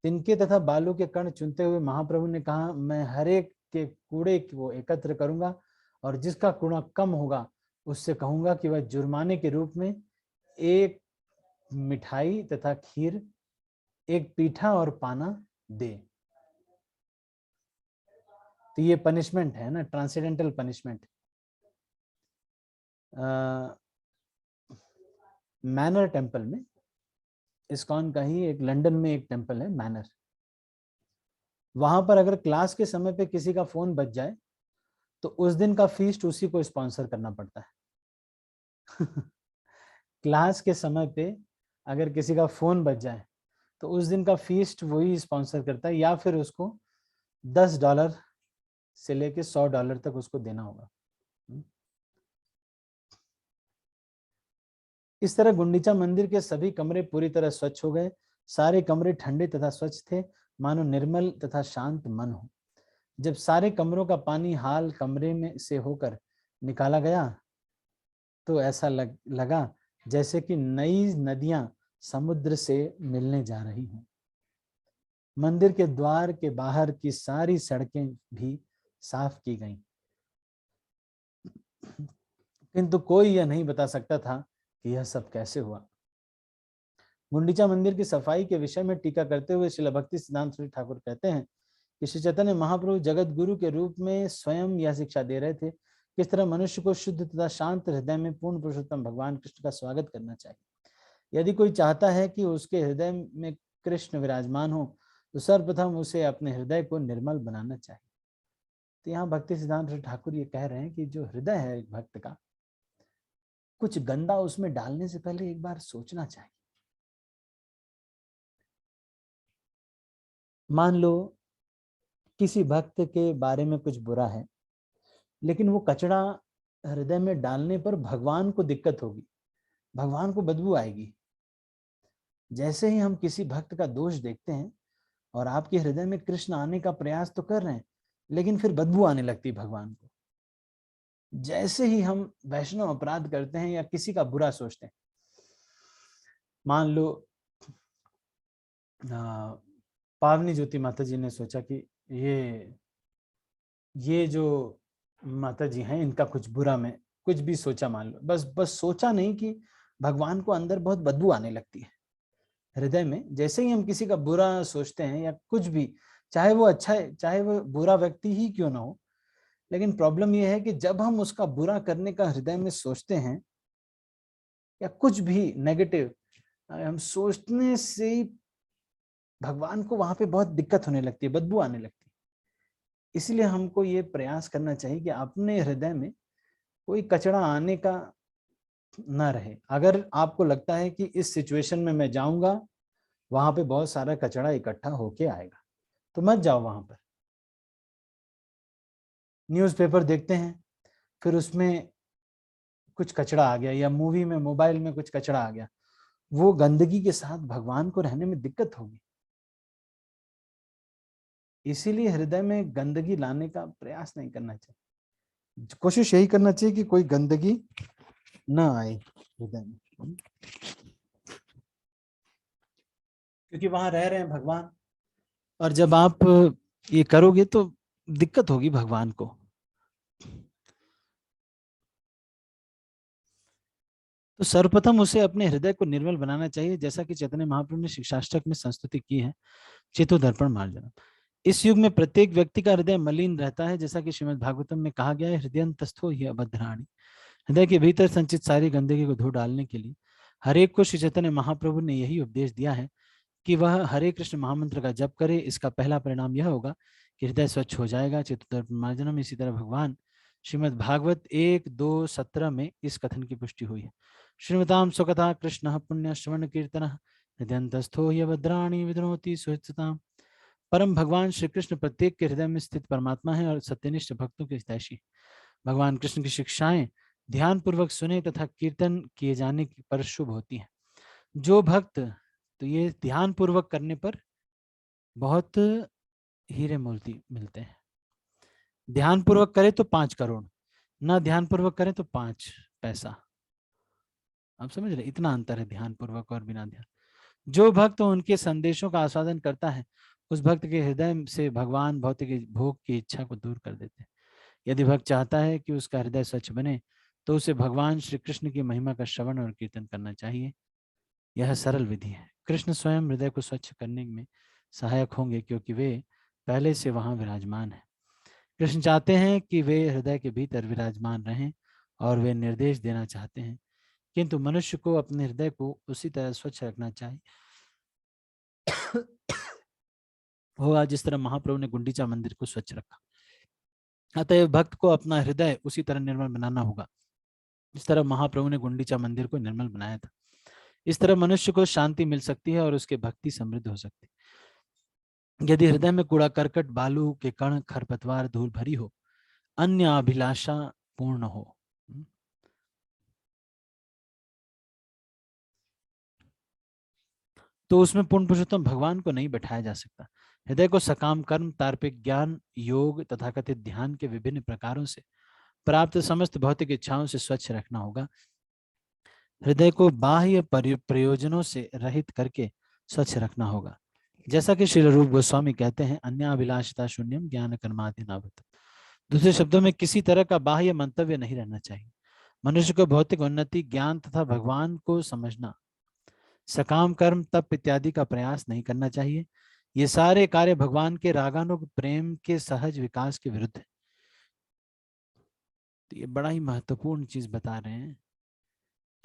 तिनके तथा बालू के कण चुनते हुए महाप्रभु ने कहा, मैं हर एक के कूड़े को एकत्र करूंगा और जिसका कूड़ा कम होगा उससे कहूंगा कि वह जुर्माने के रूप में 1 मिठाई तथा खीर, 1 पीठा और पाना दे। तो ये पनिशमेंट है ना, ट्रांसेंडेंटल पनिशमेंट। मैनर टेम्पल में, इस्कॉन का ही एक लंदन में एक टेम्पल है मैनर, वहां पर अगर क्लास के समय पे किसी का फोन बज जाए तो उस दिन का फीस्ट उसी को स्पॉन्सर करना पड़ता है क्लास के समय पे अगर किसी का फोन बज जाए तो उस दिन का फीस्ट वही स्पॉन्सर करता है, या फिर उसको $10 से लेके $100 तक उसको देना होगा। इस तरह गुंडीचा मंदिर के सभी कमरे पूरी तरह स्वच्छ हो गए। सारे कमरे ठंडे तथा स्वच्छ थे, मानो निर्मल तथा शांत मन हो। जब सारे कमरों का पानी हाल कमरे में से होकर निकाला गया तो ऐसा लगा जैसे कि नई नदियां समुद्र से मिलने जा रही हों। मंदिर के द्वार के बाहर की सारी सड़कें भी साफ की गईं, किंतु कोई यह नहीं बता सकता था कि यह सब कैसे हुआ। गुंडीचा मंदिर की सफाई के विषय में टीका करते हुए श्रील भक्ति सिद्धांत सूरी ठाकुर कहते हैं कि श्री चैतन्य महाप्रभु जगत गुरु के रूप में स्वयं यह शिक्षा दे रहे थे, किस तरह मनुष्य को शुद्ध तथा शांत हृदय में पूर्ण पुरुषोत्तम भगवान कृष्ण का स्वागत करना चाहिए। यदि कोई चाहता है कि उसके हृदय में कृष्ण विराजमान हो तो सर्वप्रथम उसे अपने हृदय को निर्मल बनाना चाहिए। तो यहाँ भक्ति सिद्धांत ठाकुर ये कह रहे हैं कि जो हृदय है एक भक्त का, कुछ गंदा उसमें डालने से पहले एक बार सोचना चाहिए। मान लो किसी भक्त के बारे में कुछ बुरा है, लेकिन वो कचरा हृदय में डालने पर भगवान को दिक्कत होगी, भगवान को बदबू आएगी। जैसे ही हम किसी भक्त का दोष देखते हैं और आपके हृदय में कृष्ण आने का प्रयास तो कर रहे हैं, लेकिन फिर बदबू आने लगती है भगवान को। जैसे ही हम वैष्णव अपराध करते हैं या किसी का बुरा सोचते हैं, मान लो पावनी ज्योति माता जी ने सोचा कि ये जो माता जी हैं इनका कुछ बुरा, में कुछ भी सोचा, मान लो बस सोचा नहीं कि भगवान को अंदर बहुत बदबू आने लगती है हृदय में। जैसे ही हम किसी का बुरा सोचते हैं या कुछ भी, चाहे वो अच्छा है चाहे वो बुरा व्यक्ति ही क्यों ना हो, लेकिन प्रॉब्लम ये है कि जब हम उसका बुरा करने का हृदय में सोचते हैं या कुछ भी नेगेटिव, हम सोचने से भगवान को वहां पे बहुत दिक्कत होने लगती है, बदबू आने लगती है। इसलिए हमको ये प्रयास करना चाहिए कि अपने हृदय में कोई कचरा आने का ना रहे। अगर आपको लगता है कि इस सिचुएशन में मैं जाऊंगा, वहां पे बहुत सारा कचरा इकट्ठा होके आएगा, तो मत जाओ वहां पर। न्यूज़पेपर देखते हैं, फिर उसमें कुछ कचरा आ गया, या मूवी में, मोबाइल में कुछ कचरा आ गया, वो गंदगी के साथ भगवान को रहने में दिक्कत होगी। इसीलिए हृदय में गंदगी लाने का प्रयास नहीं करना चाहिए। कोशिश यही करना चाहिए कि कोई गंदगी ना आए हृदय में, क्योंकि वहां रह रहे हैं भगवान। और जब आप ये करोगे तो दिक्कत होगी भगवान को। तो सर्वप्रथम उसे अपने हृदय को निर्मल बनाना चाहिए, जैसा कि चैतन्य महाप्रभु ने शिक्षाष्टक में संस्तुति की है, चेतो दर्पण मार्जनम। इस युग में प्रत्येक व्यक्ति का हृदय मलिन रहता है, जैसा कि श्रीमद् भागवतम में कहा गया है, हृदयंतस्थो ही अभद्राणी। हृदय के भीतर संचित सारी गंदगी को धो डालने के लिए हर एक को श्री चैतन्य महाप्रभु ने यही उपदेश दिया है कि वह हरे कृष्ण महामंत्र का जप करे। इसका पहला परिणाम यह होगा कि हृदय स्वच्छ हो जाएगा, चित्तदर्पण मार्जनम। इसी तरह भगवान श्रीमद् भागवत 1:2:17 में इस कथन की पुष्टि हुई है। श्रीमताम स्वकथा कृष्ण पुण्य श्रवण कीर्तन हृदयंतस्थो भद्राणी विद्रोहति सुहृत्सताम। परम भगवान श्री कृष्ण प्रत्येक के हृदय में स्थित परमात्मा है और सत्यनिष्ठ भक्तों के हितैषी। भगवान कृष्ण की शिक्षाएं ध्यान पूर्वक सुने तथा कीर्तन किए जाने पर शुभ होती हैं। जो भक्त, तो ये ध्यान पूर्वक करने पर बहुत हीरे मोती मिलते हैं। ध्यान पूर्वक करे तो 5 करोड़, ना ध्यान पूर्वक करे तो 5 पैसा। आप समझ रहे, इतना अंतर है ध्यान पूर्वक और बिना ध्यान। जो भक्त उनके संदेशों का आस्वादन करता है, उस भक्त के हृदय से भगवान भौतिक भोग की इच्छा को दूर कर देते हैं। यदि भक्त चाहता है कि उसका हृदय स्वच्छ बने, तो उसे भगवान श्री कृष्ण की महिमा का श्रवण और कीर्तन करना चाहिए। यह सरल विधि है। कृष्ण स्वयं हृदय को स्वच्छ करने में सहायक होंगे, क्योंकि वे पहले से वहां विराजमान हैं। कृष्ण चाहते हैं कि वे हृदय के भीतर विराजमान रहें और वे निर्देश देना चाहते हैं, किंतु मनुष्य को अपने हृदय को उसी तरह स्वच्छ रखना चाहिए होगा जिस तरह महाप्रभु ने गुंडीचा मंदिर को स्वच्छ रखा। अतएव भक्त को अपना हृदय उसी तरह निर्मल बनाना होगा जिस तरह महाप्रभु ने गुंडीचा मंदिर को निर्मल बनाया था। इस तरह मनुष्य को शांति मिल सकती है और उसकी भक्ति समृद्ध हो सकती है। यदि हृदय में कूड़ा करकट, बालू के कण, खरपतवार, धूल भरी हो, अन्य अभिलाषा पूर्ण हो, तो उसमें पूर्ण पुरुषोत्तम भगवान को नहीं बैठाया जा सकता। हृदय को सकाम कर्म, तार्किक ज्ञान, योग, तथाकथित ध्यान के विभिन्न प्रकारों से प्राप्त समस्त भौतिक इच्छाओं से स्वच्छ रखना होगा। हृदय को बाह्य प्रयोजनों से रहित करके स्वच्छ रखना होगा। जैसा कि श्री रूप गोस्वामी कहते हैं, अन्याभिलाषिता शून्यम ज्ञान कर्मादि नावत। दूसरे शब्दों में, किसी तरह का बाह्य मंतव्य नहीं रहना चाहिए। मनुष्य को भौतिक उन्नति, ज्ञान तथा भगवान को समझना, सकाम कर्म, तप इत्यादि का प्रयास नहीं करना चाहिए। ये सारे कार्य भगवान के रागानुग प्रेम के सहज विकास के विरुद्ध है। तो ये बड़ा ही महत्वपूर्ण चीज बता रहे हैं।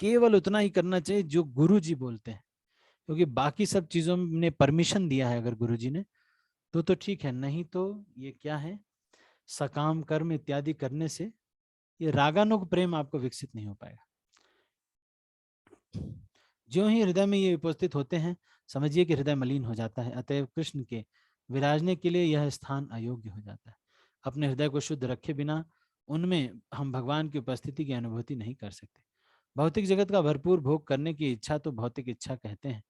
केवल उतना ही करना चाहिए जो गुरु जी बोलते हैं, क्योंकि बाकी सब चीजों में परमिशन दिया है अगर गुरु जी ने, तो ठीक है, नहीं तो ये क्या है, सकाम कर्म इत्यादि करने से ये रागानुग प्रेम आपको विकसित नहीं हो पाएगा। जो ही हृदय में ये उपस्थित होते हैं, समझिए कि हृदय मलिन हो जाता है। अतएव कृष्ण के विराजने के लिए यह स्थान अयोग्य हो जाता है। अपने हृदय को शुद्ध रखे बिना उनमें हम भगवान की उपस्थिति की अनुभूति नहीं कर सकते। भौतिक जगत का भरपूर भोग करने की इच्छा तो भौतिक इच्छा कहते हैं।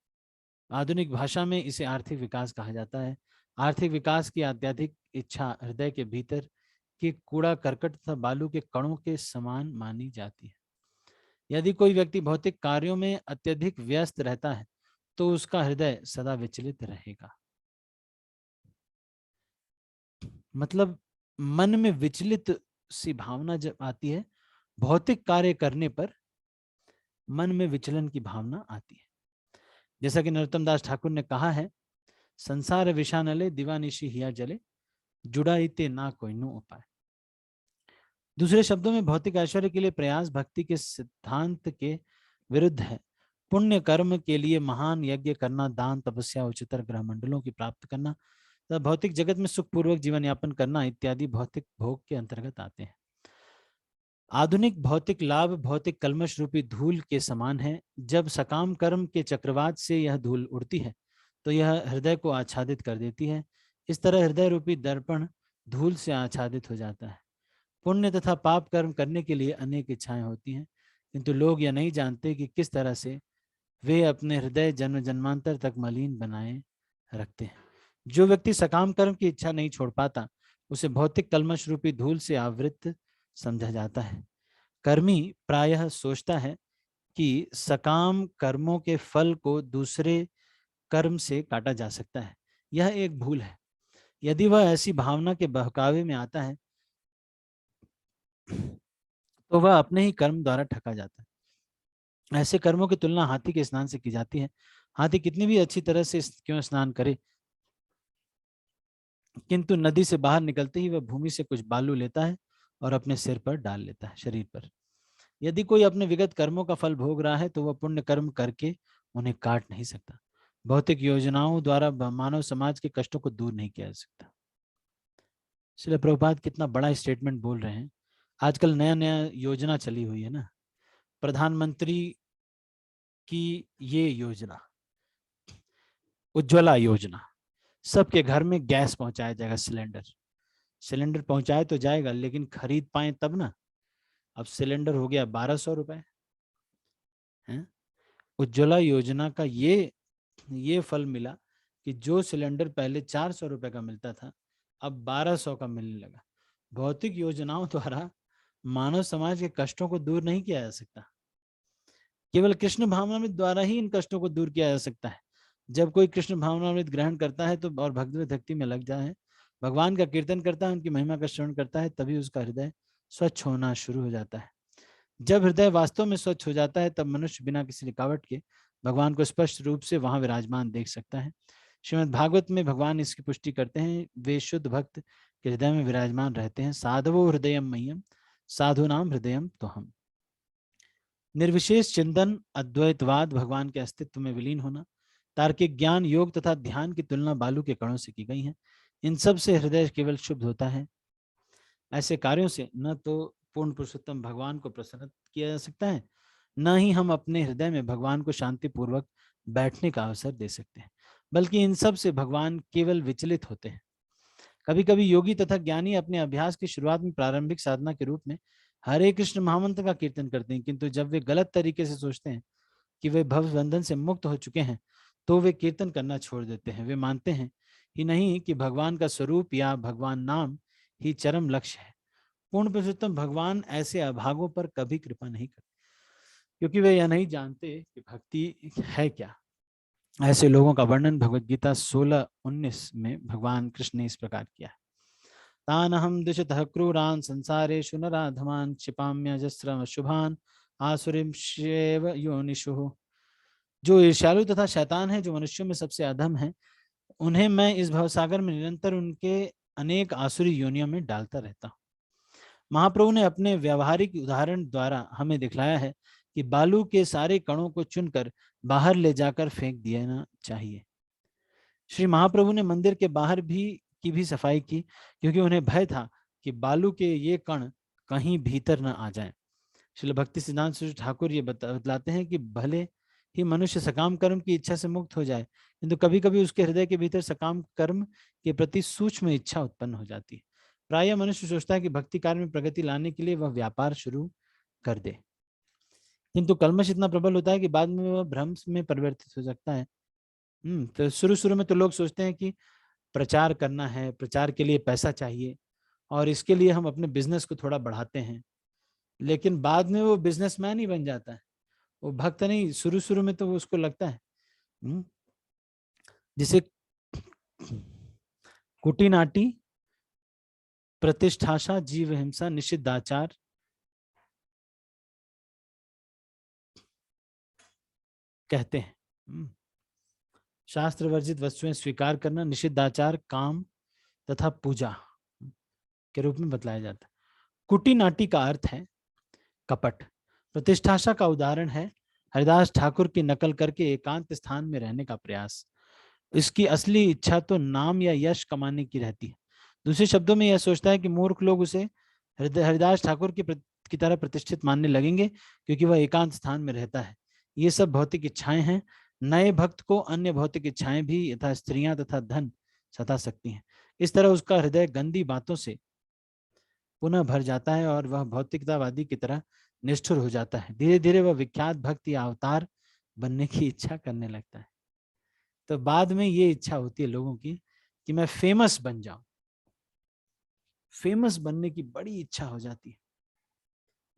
आधुनिक भाषा में इसे आर्थिक विकास कहा जाता है। आर्थिक विकास की अत्यधिक इच्छा हृदय के भीतर के कूड़ा करकट तथा बालू के कणों के समान मानी जाती है। यदि कोई व्यक्ति भौतिक कार्यों में अत्यधिक व्यस्त रहता है, तो उसका हृदय सदा विचलित रहेगा। मतलब मन में विचलित सी भावना जब आती है, भौतिक कार्य करने पर मन में विचलन की भावना आती है। जैसा कि नरोत्तम दास ठाकुर ने कहा है, संसार विषानले दिवानिशी हिया जले, जुड़ाईते ना कोई नो उपाय। दूसरे शब्दों में, भौतिक ऐश्वर्य के लिए प्रयास भक्ति के सिद्धांत के विरुद्ध है। पुण्य कर्म के लिए महान यज्ञ करना, दान, तपस्या, उच्चतर ग्रह मंडलों की प्राप्त करना तथा भौतिक जगत में सुखपूर्वक जीवन यापन करना इत्यादि भौतिक भोग के अंतर्गत आते हैं। आधुनिक भौतिक लाभ भौतिक कल्मश रूपी धूल के समान है। जब सकाम कर्म के चक्रवात से यह धूल उड़ती है तो यह हृदय को आच्छादित कर देती है। इस तरह हृदय रूपी दर्पण धूल से आच्छादित हो जाता है। पुण्य तथा पाप कर्म करने के लिए अनेक इच्छाएं होती हैं, किंतु लोग यह नहीं जानते कि किस तरह से वे अपने हृदय जन्म जन्मांतर तक मलिन बनाए रखते हैं। जो व्यक्ति सकाम कर्म की इच्छा नहीं छोड़ पाता उसे भौतिक कल्मश रूपी धूल से आवृत समझा जाता है। कर्मी प्रायः सोचता है कि सकाम कर्मों के फल को दूसरे कर्म से काटा जा सकता है। यह एक भूल है। यदि वह ऐसी भावना के बहकावे में आता है तो वह अपने ही कर्म द्वारा ठगा जाता है। ऐसे कर्मों की तुलना हाथी के स्नान से की जाती है। हाथी कितनी भी अच्छी तरह से क्यों स्नान करे, किंतु नदी से बाहर निकलते ही वह भूमि से कुछ बालू लेता है और अपने सिर पर डाल लेता है, शरीर पर। यदि कोई अपने विगत कर्मों का फल भोग रहा है तो वह पुण्य कर्म करके उन्हें काट नहीं सकता। भौतिक योजनाओं द्वारा मानव समाज के कष्टों को दूर नहीं किया जा सकता। श्रील प्रभुपाद कितना बड़ा स्टेटमेंट बोल रहे हैं। आजकल नया नया योजना चली हुई है ना, प्रधानमंत्री की ये योजना उज्ज्वला योजना, सबके घर में गैस पहुंचाया जाएगा। सिलेंडर पहुंचाए तो जाएगा, लेकिन खरीद पाए तब ना। अब सिलेंडर हो गया 1200 रुपए। उज्ज्वला योजना का ये फल मिला कि जो सिलेंडर पहले 400 रुपए का मिलता था अब 1200 का मिलने लगा। भौतिक योजनाओं द्वारा मानव समाज के कष्टों को दूर नहीं किया जा सकता। केवल कृष्ण भावनामृत द्वारा ही इन कष्टों को दूर किया जा सकता है। जब कोई कृष्ण भावनामृत ग्रहण करता है तो और भक्ति में लग जाए, भगवान का कीर्तन करता है, उनकी महिमा का श्रवण करता है, तभी उसका हृदय स्वच्छ होना शुरू हो जाता है। जब हृदय वास्तव में स्वच्छ हो जाता है तब मनुष्य बिना किसी रुकावट के भगवान को स्पष्ट रूप से वहां विराजमान देख सकता है। श्रीमद् भागवत में भगवान इसकी पुष्टि करते हैं। वे शुद्ध भक्त के हृदय में विराजमान रहते हैं। साधवो हृदयम मह्यम साधु नाम हृदयम तो हम। निर्विशेष चिंतन, अद्वैतवाद, भगवान के अस्तित्व में विलीन होना, तार्किक ज्ञान, योग तथा ध्यान की तुलना बालू के कणों से की गई है। इन सब से हृदय केवल शुद्ध होता है। ऐसे कार्यों से न तो पूर्ण पुरुषोत्तम भगवान को प्रसन्न किया जा सकता है, न ही हम अपने हृदय में भगवान को शांति पूर्वक बैठने का अवसर दे सकते हैं, बल्कि इन सब से भगवान केवल विचलित होते हैं। कभी कभी योगी तथा ज्ञानी अपने अभ्यास की शुरुआत में प्रारंभिक साधना के रूप में हरे कृष्ण महामंत्र का कीर्तन करते हैं, किंतु जब वे गलत तरीके से सोचते हैं कि वे भव बंधन से मुक्त हो चुके हैं तो वे कीर्तन करना छोड़ देते हैं। वे मानते हैं ही नहीं कि भगवान का स्वरूप या भगवान नाम ही चरम लक्ष्य है। पूर्ण पुरुषोत्तम भगवान ऐसे अभागों पर कभी कृपा नहीं करते, क्योंकि वे यह नहीं जानते कि भक्ति है क्या। ऐसे लोगों का वर्णन भगवद गीता 16:19 में भगवान कृष्ण ने इस प्रकार किया है। तान अहम दुषितः क्रूरान संसारेषु नराधमान् क्षिपाम्यजस्रम शुभान आसुरीं शेव योनिषु। जो ईर्ष्यालु तथा शैतान है, जो मनुष्यों में सबसे अधम है, उन्हें मैं इस भवसागर में निरंतर उनके अनेक आसुरी योनियों में डालता रहता हूँ। महाप्रभु ने अपने व्यवहारिक उदाहरण द्वारा हमें दिखलाया है कि बालू के सारे कणों को चुनकर बाहर ले जाकर फेंक देना चाहिए। श्री महाप्रभु ने मंदिर के बाहर की भी सफाई की, क्योंकि उन्हें भय था कि बालू के ये कण कहीं भीतर न आ जाएं। श्रील भक्ति सिद्धांत सूर्य ठाकुर ये बतलाते हैं कि भले ही मनुष्य सकाम कर्म की इच्छा से मुक्त हो जाए, किंतु कभी कभी उसके हृदय के भीतर सकाम कर्म के प्रति सूक्ष्म इच्छा उत्पन्न हो जाती है। प्रायः मनुष्य सोचता है कि भक्ति कार्य में प्रगति लाने के लिए वह व्यापार शुरू कर दे, किंतु कल्मश इतना प्रबल होता है कि बाद में वह भ्रम में परिवर्तित हो सकता है। तो शुरू में तो लोग सोचते हैं कि प्रचार करना है, प्रचार के लिए पैसा चाहिए और इसके लिए हम अपने बिजनेस को थोड़ा बढ़ाते हैं, लेकिन बाद में वो बिजनेसमैन ही बन जाता है, वो भक्त नहीं। शुरू में तो वो उसको लगता है जिसे कुटिनाटी, प्रतिष्ठाशा, जीव हिंसा, निषिद्धाचार कहते हैं। शास्त्र वर्जित वस्तुएं स्वीकार करना निषिद्धाचार, काम तथा पूजा के रूप में बतलाया जाता है। कुटिनाटी का अर्थ है कपट। प्रतिष्ठाशा का उदाहरण है हरिदास ठाकुर की नकल करके एकांत स्थान में रहने का प्रयास। इसकी असली इच्छा तो नाम या यश कमाने की रहती है। दूसरे शब्दों में यह सोचता है कि मूर्ख लोग उसे हरिदास ठाकुर की तरह प्रतिष्ठित मानने लगेंगे क्योंकि वह एकांत स्थान में रहता है। ये सब भौतिक इच्छाएं हैं। नए भक्त को अन्य भौतिक इच्छाएं भी यथा स्त्रियां तथा धन सता सकती हैं। इस तरह उसका हृदय गंदी बातों से पुनः भर जाता है और वह भौतिकतावादी की तरह निष्ठुर हो जाता है। धीरे धीरे वह विख्यात भक्त या अवतार बनने की इच्छा करने लगता है। तो बाद में ये इच्छा होती है लोगों की कि मैं फेमस बन जाऊं। फेमस बनने की बड़ी इच्छा हो जाती है,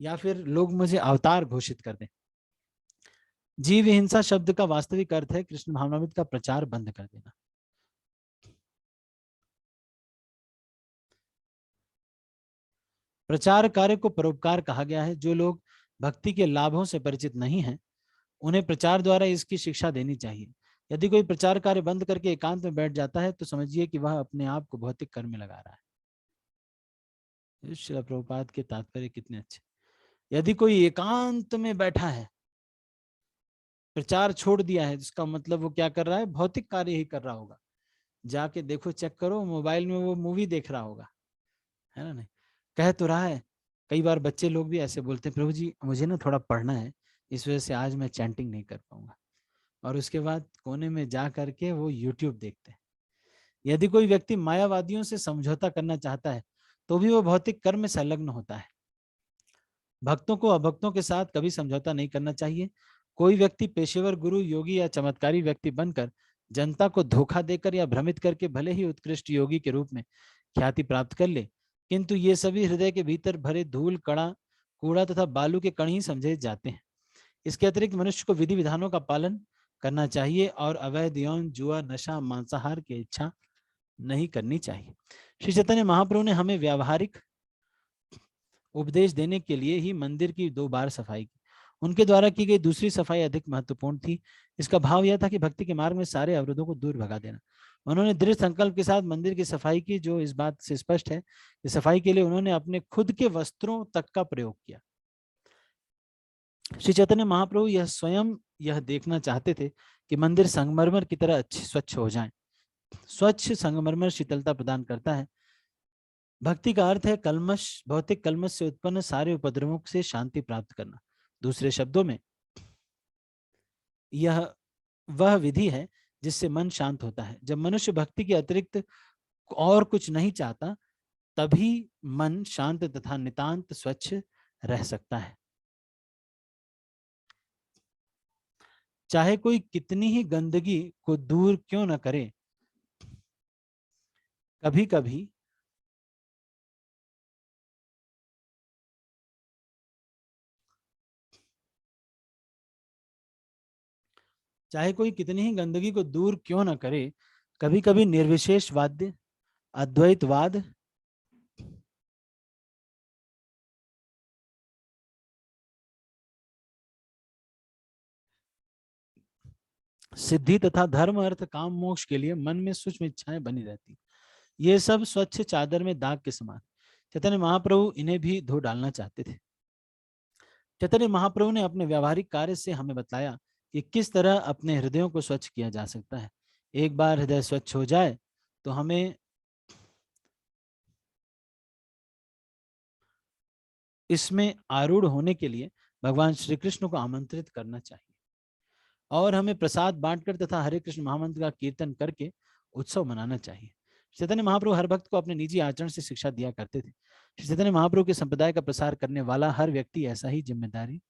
या फिर लोग मुझे अवतार घोषित कर दें। जीव हिंसा शब्द का वास्तविक अर्थ है कृष्ण भावनामृत का प्रचार बंद कर देना। प्रचार कार्य को परोपकार कहा गया है। जो लोग भक्ति के लाभों से परिचित नहीं हैं, उन्हें प्रचार द्वारा इसकी शिक्षा देनी चाहिए। यदि कोई प्रचार कार्य बंद करके एकांत में बैठ जाता है तो समझिए कि वह अपने आप को भौतिक कर्म में लगा रहा है। श्रील प्रभुपाद के तात्पर्य कितने अच्छे। यदि कोई एकांत में बैठा है, प्रचार छोड़ दिया है, जिसका मतलब वो क्या कर रहा है, भौतिक कार्य ही कर रहा होगा। जाके देखो, चेक करो, मोबाइल में वो मूवी देख रहा होगा, है ना। नहीं कह तो रहा है। कई बार बच्चे लोग भी ऐसे बोलते हैं, प्रभु जी मुझे ना थोड़ा पढ़ना है, इस वजह से आज मैं चैंटिंग नहीं कर पाऊंगा। और उसके बाद कोने में जा करके वो यूट्यूब देखते हैं। यदि कोई व्यक्ति मायावादियों से समझौता करना चाहता है तो भी वो भौतिक कर्म में संलग्न होता है। भक्तों को अभक्तों के साथ कभी समझौता नहीं करना चाहिए। कोई व्यक्ति पेशेवर गुरु, योगी या चमत्कारी व्यक्ति बनकर जनता को धोखा देकर या भ्रमित करके भले ही उत्कृष्ट योगी के रूप में ख्याति प्राप्त कर ले, किंतु ये सभी हृदय के भीतर भरे धूल, कूड़ा तथा बालू के कण ही समझे जाते हैं। इसके अतिरिक्त मनुष्य को विधि विधानों का पालन करना चाहिए और अवैध यौन, जुआ, नशा, मांसाहार की इच्छा नहीं करनी चाहिए। श्री चैतन्य महाप्रभु ने हमें व्यावहारिक उपदेश देने के लिए ही मंदिर की 2 बार सफाई की। उनके द्वारा की गई दूसरी सफाई अधिक महत्वपूर्ण थी। इसका भाव यह था कि भक्ति के मार्ग में सारे अवरोधों को दूर भगा देना। उन्होंने दृढ़ संकल्प के साथ मंदिर की सफाई की, जो इस बात से स्पष्ट है कि सफाई के लिए उन्होंने अपने खुद के वस्त्रों तक का प्रयोग किया। श्री चैतन्य महाप्रभु यह स्वयं यह देखना चाहते थे कि मंदिर संगमरमर की तरह अच्छी स्वच्छ हो जाए। स्वच्छ संगमरमर शीतलता प्रदान करता है। भक्ति का अर्थ है कल्मश, भौतिक कल्मश से उत्पन्न सारे उपद्रवों से शांति प्राप्त करना। दूसरे शब्दों में यह वह विधि है जिससे मन शांत होता है। जब मनुष्य भक्ति के अतिरिक्त और कुछ नहीं चाहता, तभी मन शांत तथा नितांत स्वच्छ रह सकता है। चाहे कोई कितनी ही गंदगी को दूर क्यों न करे, कभी कभी चाहे कोई कितनी ही गंदगी को दूर क्यों न करे, कभी कभी निर्विशेषवाद, अद्वैतवाद, सिद्धि तथा धर्म, अर्थ, काम, मोक्ष के लिए मन में सूक्ष्म इच्छाएं बनी रहती। ये सब स्वच्छ चादर में दाग के समान। चैतन्य महाप्रभु इन्हें भी धो डालना चाहते थे। चैतन्य महाप्रभु ने अपने व्यावहारिक कार्य से हमें बताया कि किस तरह अपने हृदयों को स्वच्छ किया जा सकता है। एक बार हृदय स्वच्छ हो जाए तो हमें इसमें आरूढ़ होने के लिए भगवान श्री कृष्ण को आमंत्रित करना चाहिए और हमें प्रसाद बांटकर तथा हरे कृष्ण महामंत्र का कीर्तन करके उत्सव मनाना चाहिए। चैतन्य महाप्रभु हर भक्त को अपने निजी आचरण से शिक्षा दिया करते थे। चैतन्य महाप्रभु के संप्रदाय का प्रसार करने वाला हर व्यक्ति ऐसा ही जिम्मेदारी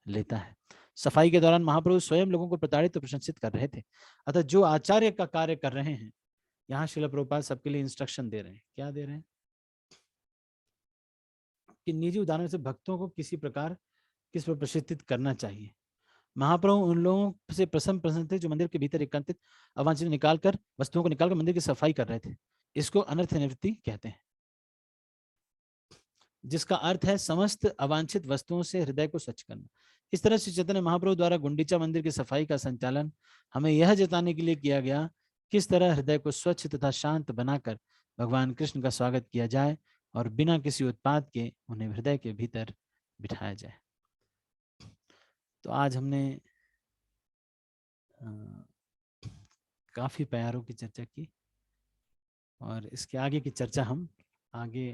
लेता है। सफाई के दौरान महाप्रभु स्वयं लोगों को प्रताड़ित और प्रशंसित कर रहे थे। अतः जो आचार्य का कार्य कर रहे हैं, यहाँ श्रील प्रभुपाद सबके लिए इंस्ट्रक्शन दे रहे हैं। क्या दे रहे हैं कि निजी उदाहरण से भक्तों को किसी प्रकार किस पर प्रशिक्षित करना चाहिए। महाप्रभु उन लोगों से प्रसन्न थे जो मंदिर के भीतर एकांतित अवांछित निकालकर वस्तुओं को निकालकर मंदिर की सफाई कर रहे थे। इसको अनर्थ निवृत्ति कहते हैं, जिसका अर्थ है समस्त अवांछित वस्तुओं से हृदय को स्वच्छ करना। इस तरह से चैतन्य महाप्रभु द्वारा गुंडीचा मंदिर की सफाई का संचालन हमें यह जताने के लिए किया गया किस तरह हृदय को स्वच्छ तथा शांत बनाकर भगवान कृष्ण का स्वागत किया जाए और बिना किसी उत्पाद के उन्हें हृदय के भीतर बिठाया जाए। तो आज हमने काफी प्यारों की चर्चा की और इसके आगे की चर्चा हम आगे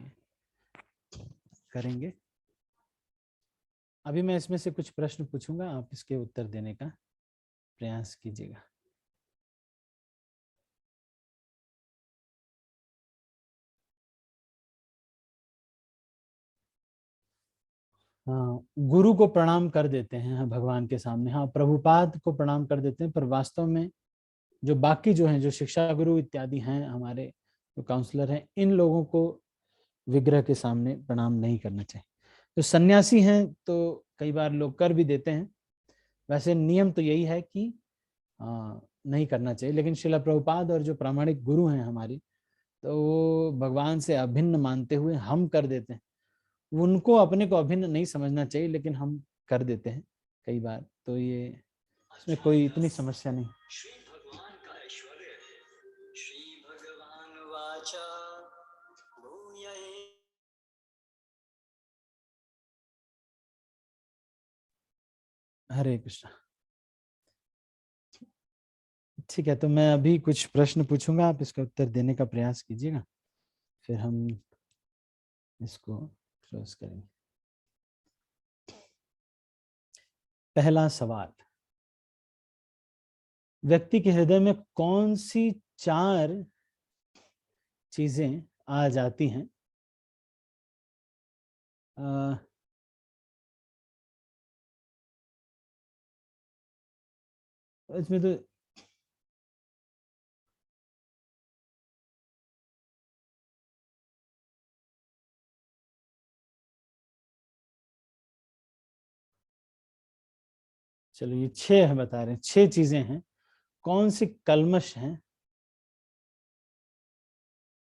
करेंगे। अभी मैं इसमें से कुछ प्रश्न पूछूंगा, आप इसके उत्तर देने का प्रयास कीजिएगा। हाँ, गुरु को प्रणाम कर देते हैं हाँ, भगवान के सामने। हाँ, प्रभुपाद को प्रणाम कर देते हैं, पर वास्तव में जो बाकी जो हैं, जो शिक्षा गुरु इत्यादि हैं, हमारे जो काउंसलर हैं, इन लोगों को विग्रह के सामने प्रणाम नहीं करना चाहिए। तो सन्यासी हैं तो कई बार लोग कर भी देते हैं, वैसे नियम तो यही है कि नहीं करना चाहिए। लेकिन शिला प्रभुपाद और जो प्रामाणिक गुरु हैं हमारी, तो वो भगवान से अभिन्न मानते हुए हम कर देते हैं। उनको अपने को अभिन्न नहीं समझना चाहिए, लेकिन हम कर देते हैं कई बार, तो ये इसमें कोई इतनी समस्या नहीं। श्री भगवान का ऐश्वर्य, श्री भगवान वाचा भूयः। हरे कृष्णा। ठीक है, तो मैं अभी कुछ प्रश्न पूछूंगा, आप इसका उत्तर देने का प्रयास कीजिएगा, फिर हम इसको क्लोज करेंगे। पहला सवाल, व्यक्ति के हृदय में कौन सी 4 चीजें आ जाती हैं? इसमें तो चलो, ये 6 है बता रहे हैं, 6 चीजें हैं। कौन सी कल्मश हैं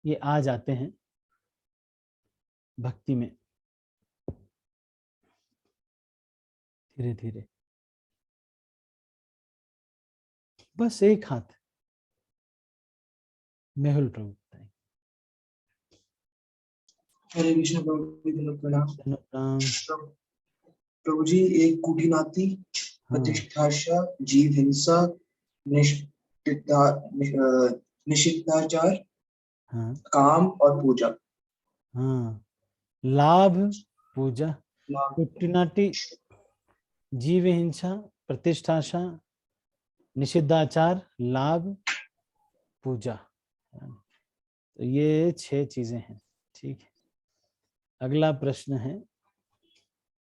ये आ जाते हैं भक्ति में धीरे धीरे? बस एक हाथ, मेहुल प्रभु बताएं। हरे कृष्ण प्रभु जी, प्रणाम। प्रणाम। प्रभु जी, एक कुटिनाती, हाँ, प्रतिष्ठाशा, जीव हिंसा, निषिद्धाचार, हाँ, काम और पूजा। हाँ, लाभ, पूजा, नाम। कुटिनाटी, जीव हिंसा, प्रतिष्ठाशा, निषिद्धाचार, लाभ, पूजा। तो ये 6 चीजें हैं। ठीक है, अगला प्रश्न है,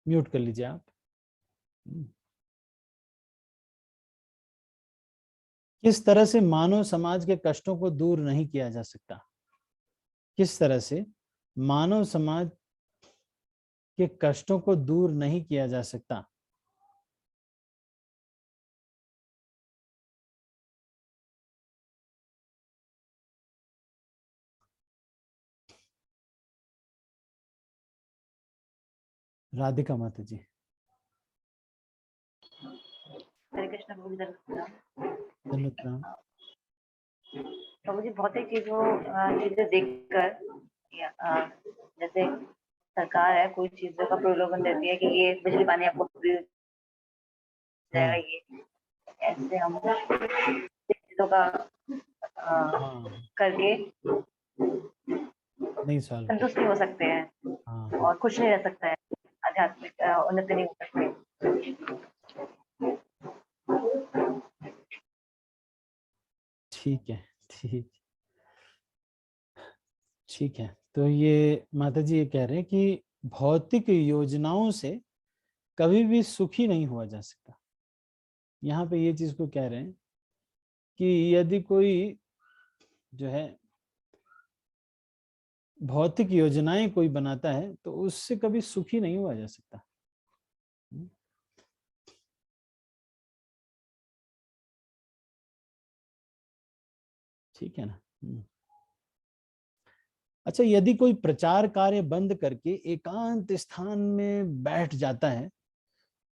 म्यूट कर लीजिए आप। किस तरह से मानव समाज के कष्टों को दूर नहीं किया जा सकता? किस तरह से मानव समाज के कष्टों को दूर नहीं किया जा सकता? राधिका माता जी। हरे कृष्ण प्रभु जी, धन्यवाद राम। प्रभु जी भौतिक चीजें देखकर जैसे सरकार है कोई चीजों का प्रलोभन देती है कि ये बिजली पानी आपको फ्री हो जाएगा, हाँ, ये ऐसे हम चीजों का हाँ, करके नहीं सॉल्व कर। संतुष्ट नहीं हो सकते हैं हाँ, और खुश नहीं रह सकते हैं, आध्यात्मिक उन्नति नहीं हो सकती। ठीक है, ठीक, ठीक है। तो ये माता जी ये कह रहे हैं कि भौतिक योजनाओं से कभी भी सुखी नहीं हुआ जा सकता। यहाँ पे ये चीज को कह रहे हैं कि यदि कोई जो है भौतिक योजनाएं कोई बनाता है तो उससे कभी सुखी नहीं हुआ जा सकता। ठीक है ना? अच्छा, यदि कोई प्रचार कार्य बंद करके एकांत स्थान में बैठ जाता है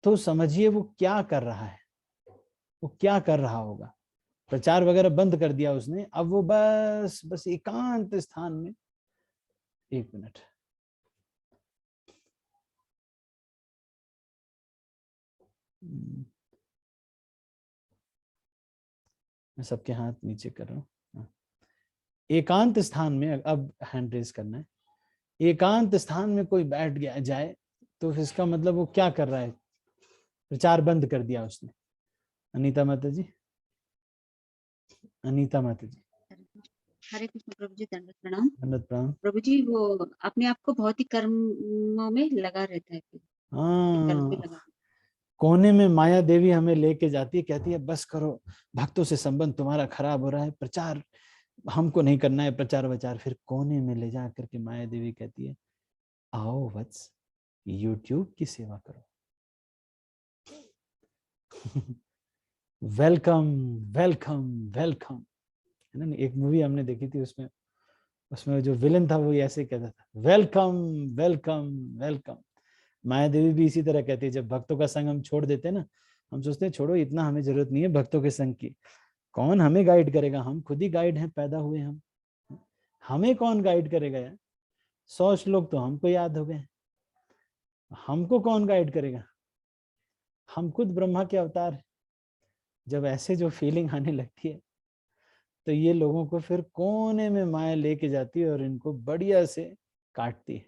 तो समझिए वो क्या कर रहा है, वो क्या कर रहा होगा। प्रचार वगैरह बंद कर दिया उसने, अब वो बस बस एकांत स्थान में, एक मिनट, मैं सबके हाथ नीचे कर रहा हूँ। हाँ। एकांत स्थान में, अब हैंड रेज करना है। एकांत स्थान में कोई बैठ गया जाए तो इसका मतलब वो क्या कर रहा है? प्रचार बंद कर दिया उसने। अनीता माता जी, अनीता माता जी। हरे कृष्ण प्रभु जी, दंडवत प्रणाम। दंडवत प्रणाम। प्रभु जी वो अपने आप को बहुत ही कर्मों में लगा रहता है, कर्म में हाँ, लगा। कोने में माया देवी हमें लेके जाती है, कहती है बस करो, भक्तों से संबंध तुम्हारा खराब हो रहा है, प्रचार हमको नहीं करना है, प्रचार वचार। फिर कोने में ले जा करके माया देवी कहती है आओ वत्स, यूट्यूब की सेवा करो। वेलकम वेलकम वेलकम, है ना। एक मूवी हमने देखी थी, उसमें उसमें जो विलन था वो ऐसे कहता था, वेलकम वेलकम वेलकम। माया देवी भी इसी तरह कहती है, जब भक्तों का संग हम छोड़ देते हैं ना, हम सोचते हैं छोड़ो, इतना हमें जरूरत नहीं है भक्तों के संग की, कौन हमें गाइड करेगा, हम खुद ही गाइड हैं, पैदा हुए हम, हमें कौन गाइड करेगा यार। 100 श्लोक तो हमको याद हो गए, हमको कौन गाइड करेगा, हम खुद ब्रह्मा के अवतार हैं। जब ऐसे जो फीलिंग आने लगती है तो ये लोगों को फिर कोने में माया लेके जाती है और इनको बढ़िया से काटती है।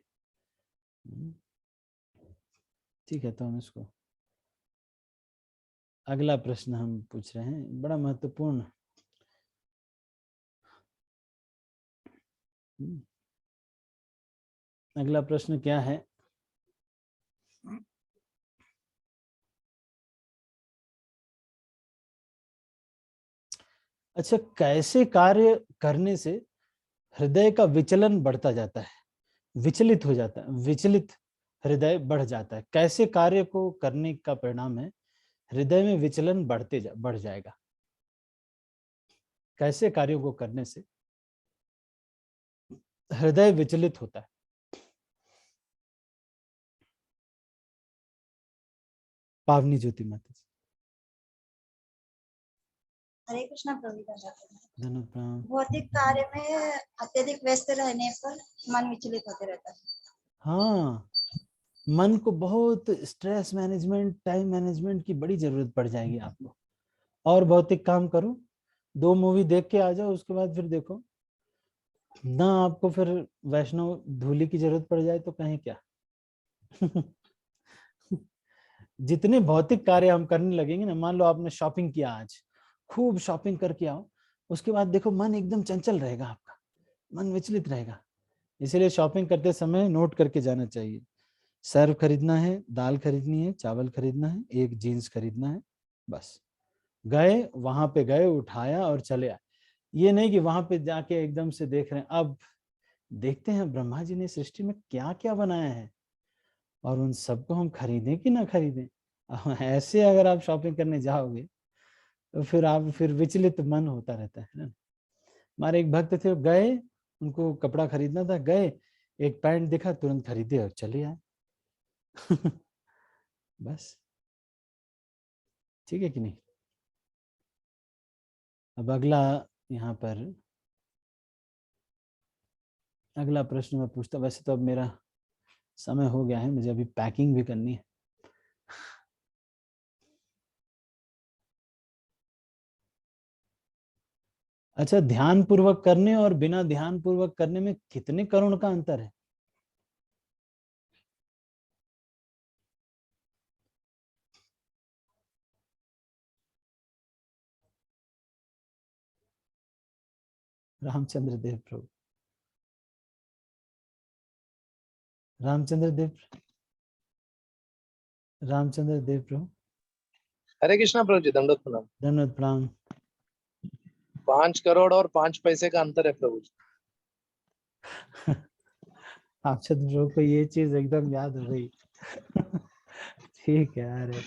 ठीक है, तो हम इसको अगला प्रश्न हम पूछ रहे हैं, बड़ा महत्वपूर्ण। अगला प्रश्न क्या है? अच्छा, कैसे कार्य करने से हृदय का विचलन बढ़ता जाता है, विचलित हो जाता है, विचलित हृदय बढ़ जाता है? कैसे कार्य को करने का परिणाम है हृदय में विचलन बढ़ जाएगा? कैसे कार्यों को करने से हृदय विचलित होता है? पावनी ज्योति माता जी। हरे कृष्णा प्रभु जी। धन्यवाद। भौतिक कार्य में अत्यधिक व्यस्त रहने पर मन विचलित होते रहता है। हाँ, मन को बहुत स्ट्रेस मैनेजमेंट, टाइम मैनेजमेंट की बड़ी जरूरत पड़ जाएगी आपको। और भौतिक काम करो, 2 मूवी देख के आ जाओ, उसके बाद फिर देखो ना, आपको फिर वैष्णव धूली की जरूरत पड़ जाए तो कहें क्या। जितने भौतिक कार्य हम करने लगेंगे ना, मान लो आपने शॉपिंग किया, आज खूब शॉपिंग करके आओ, उसके बाद देखो मन एकदम चंचल रहेगा, आपका मन विचलित रहेगा। इसीलिए शॉपिंग करते समय नोट करके जाना चाहिए, सर्फ खरीदना है, दाल खरीदनी है, चावल खरीदना है, एक जीन्स खरीदना है, बस गए, वहां पे गए, उठाया और चले आए। ये नहीं कि वहां पे जाके एकदम से देख रहे हैं। अब देखते हैं ब्रह्मा जी ने सृष्टि में क्या क्या बनाया है और उन सबको हम खरीदें कि ना खरीदें। ऐसे अगर आप शॉपिंग करने जाओगे तो फिर आप फिर विचलित मन होता रहता है ना। हमारे एक भक्त थे, गए, उनको कपड़ा खरीदना था, गए, एक पैंट दिखा, तुरंत खरीदे और चले आए। बस, ठीक है कि नहीं। अब अगला, यहाँ पर अगला प्रश्न मैं पूछता, वैसे तो अब मेरा समय हो गया है, मुझे अभी पैकिंग भी करनी है। अच्छा, ध्यान पूर्वक करने और बिना ध्यान पूर्वक करने में कितने करोड़ का अंतर है? रामचंद्र देव प्रभु, रामचंद्र देव, रामचंद्र देव प्रभु। हरे कृष्णा प्रभु जी, दंडवत प्रणाम। धन्यवाद, प्रणाम। 5 करोड़ और 5 पैसे का अंतर है प्रभु जी। रामचंद्र प्रभु को ये चीज एकदम याद हो गई। ठीक है, अरे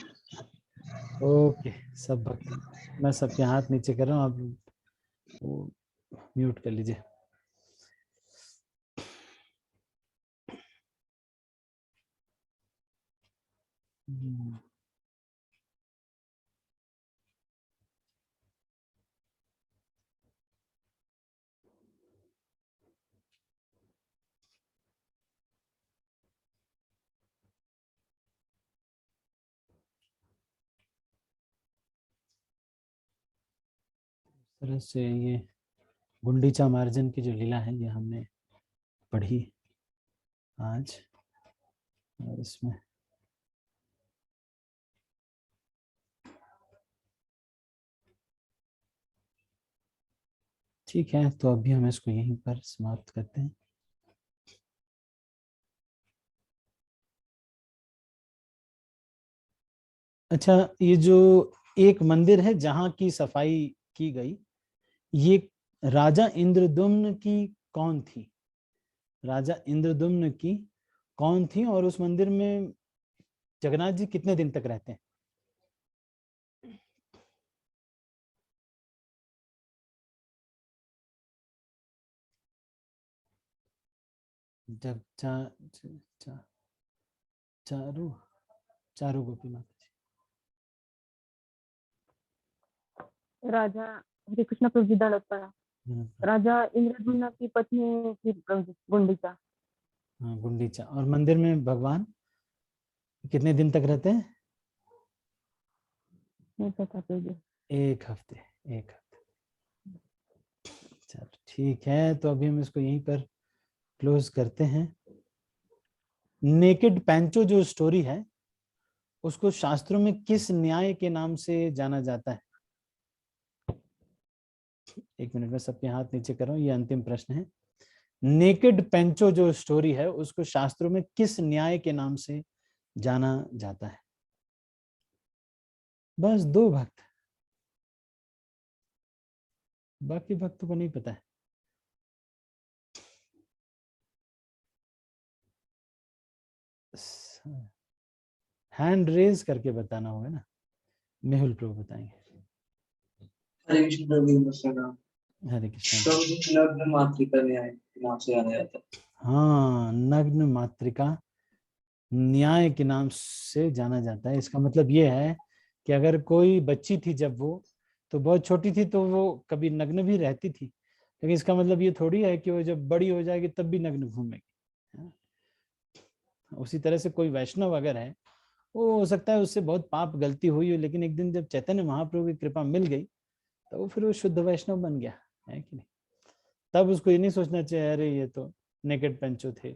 ओके। सब भक्त, मैं सबके हाथ नीचे कर रहा हूँ, आप वो म्यूट कर लीजिए। तरह से ये गुंडीचा मार्जन की जो लीला है ये हमने पढ़ी आज, और इसमें ठीक है, तो अभी हम इसको यहीं पर समाप्त करते हैं। अच्छा, ये जो एक मंदिर है जहाँ की सफाई की गई, ये राजा इंद्रदुम्न की कौन थी? राजा इंद्रदुम्न की कौन थी, और उस मंदिर में जगन्नाथ जी कितने दिन तक रहते हैं? जब चारू चारू गोपी माता राजा हरे कृष्ण प्रभु जी दंडवत प्रणाम। जी। राजा इंद्रद्युम्न की पत्नी थी प्रभु जी, गुंडीचा। हाँ, गुंडीचा। और मंदिर में भगवान कितने दिन तक रहते हैं? नहीं पता प्रभु जी। एक हफ्ते। चलो ठीक है, तो अभी हम इसको यहीं पर क्लोज करते हैं। नेकेड पैंचो जो स्टोरी है उसको शास्त्रों में किस न्याय के नाम से जाना जाता है? एक मिनट में सबके हाथ नीचे कर रहा हूं, ये अंतिम प्रश्न है। नेकेड पैंचो जो स्टोरी है उसको शास्त्रों में किस न्याय के नाम से जाना जाता है? बस 2 भक्त, बाकी भक्तों को नहीं पता है। हैंड रेज करके बताना होगा ना। मेहुल प्रभु बताएंगे। हरे कृष्ण प्रभु जी नमस्कार। हरे कृष्ण। प्रभु जी नग्न मातृका न्याय के नाम से जाना जाता है। हाँ, नग्न मातृका न्याय के नाम से जाना जाता है। इसका मतलब ये है कि अगर कोई बच्ची थी जब वो तो बहुत छोटी थी तो वो कभी नग्न भी रहती थी, लेकिन इसका मतलब ये थोड़ी है कि वो जब बड़ी हो जाएगी तब भी नग्न घूमेगी। उसी तरह से कोई वैष्णव अगर है, वो हो सकता है उससे बहुत पाप गलती हुई हो, लेकिन एक दिन जब चैतन्य महाप्रभु की कृपा मिल गई तो वो फिर वो शुद्ध वैष्णव बन गया, है कि नहीं? तब उसको ये नहीं सोचना चाहिए अरे ये तो नेकेड पंचो थे।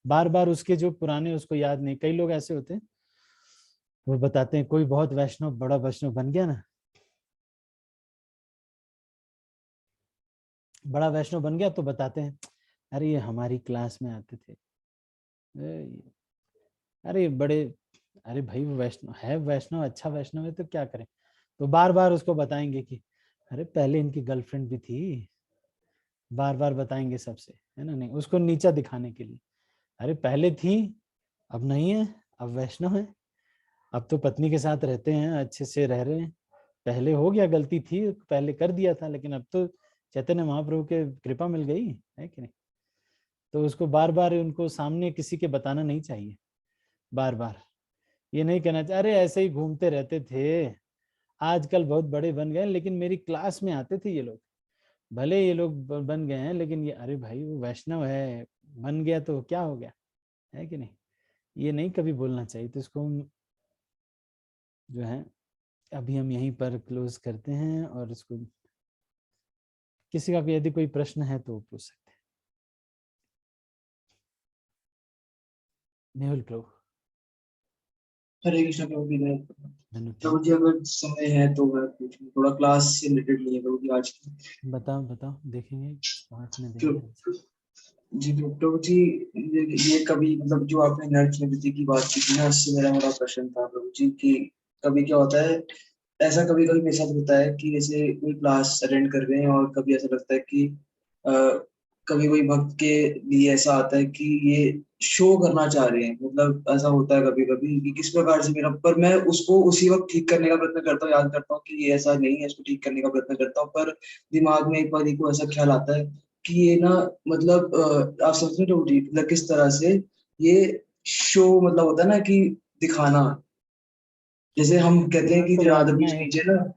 बार बार उसके जो पुराने उसको याद नहीं। कई लोग ऐसे होते हैं वो बताते हैं कोई बहुत वैष्णव बड़ा वैष्णव बन गया ना, बड़ा वैष्णव बन गया तो बताते हैं अरे ये हमारी क्लास में आते थे, अरे बड़े, अरे भाई वो वैष्णव है, वैष्णव अच्छा वैष्णव है तो क्या करें? तो बार बार उसको बताएंगे कि अरे पहले इनकी गर्लफ्रेंड भी थी, बार बार बताएंगे सबसे, है ना? नहीं, उसको नीचा दिखाने के लिए, अरे पहले थी अब नहीं है, अब वैष्णव है, अब तो पत्नी के साथ रहते हैं, अच्छे से रह रहे हैं, पहले हो गया, गलती थी पहले कर दिया था, लेकिन अब तो चैतन्य महाप्रभु के कृपा मिल गई, है कि नहीं? तो उसको बार बार उनको सामने किसी के बताना नहीं चाहिए। बार बार ये नहीं कहना चाहिए अरे ऐसे ही घूमते रहते थे, आजकल बहुत बड़े बन गए, लेकिन मेरी क्लास में आते थे ये लोग, भले ये लोग बन गए हैं लेकिन ये, अरे भाई वो वैष्णव है, बन गया तो क्या हो गया, है कि नहीं? ये नहीं कभी बोलना चाहिए। तो इसको जो है अभी हम यहीं पर क्लोज करते हैं, और इसको किसी का यदि कोई प्रश्न है तो पूछ सकते हैं। मेहुल प्रभु। हरे कृष्ण प्रभु जी धन्यवाद। प्रभु जी अगर समय है तो मैं पूछूं, थोड़ा क्लास से रिलेटेड नहीं है प्रभु जी आज की। बताओ बताओ, देखेंगे पाठ में क्यों- देखेंगे। जी प्रभु जी, ये कभी मतलब जो आपने नर्क स्मृति की बात की थी ना, उससे मेरा बड़ा प्रश्न था प्रभु जी कि कभी क्या होता है, ऐसा कभी कभी मेरे साथ होता है कि जैसे कोई क्लास अटेंड कर रहे हैं और कभी ऐसा लगता है कि कभी कोई भक्त के लिए ऐसा आता है कि ये शो करना चाह रहे हैं, मतलब ऐसा होता है कभी कभी कि किस प्रकार से मेरा, पर मैं उसको उसी वक्त ठीक करने का प्रयत्न करता हूँ, याद करता हूँ कि ये ऐसा नहीं है, इसको ठीक करने का प्रयत्न करता हूँ, पर दिमाग में एक बार को ऐसा ख्याल आता है कि ये ना मतलब आप समझ रहे हो मतलब किस तरह से ये शो मतलब होता है ना कि दिखाना, जैसे हम कहते हैं कि तो राधा आज्ञा बीच है नीचे कि ना।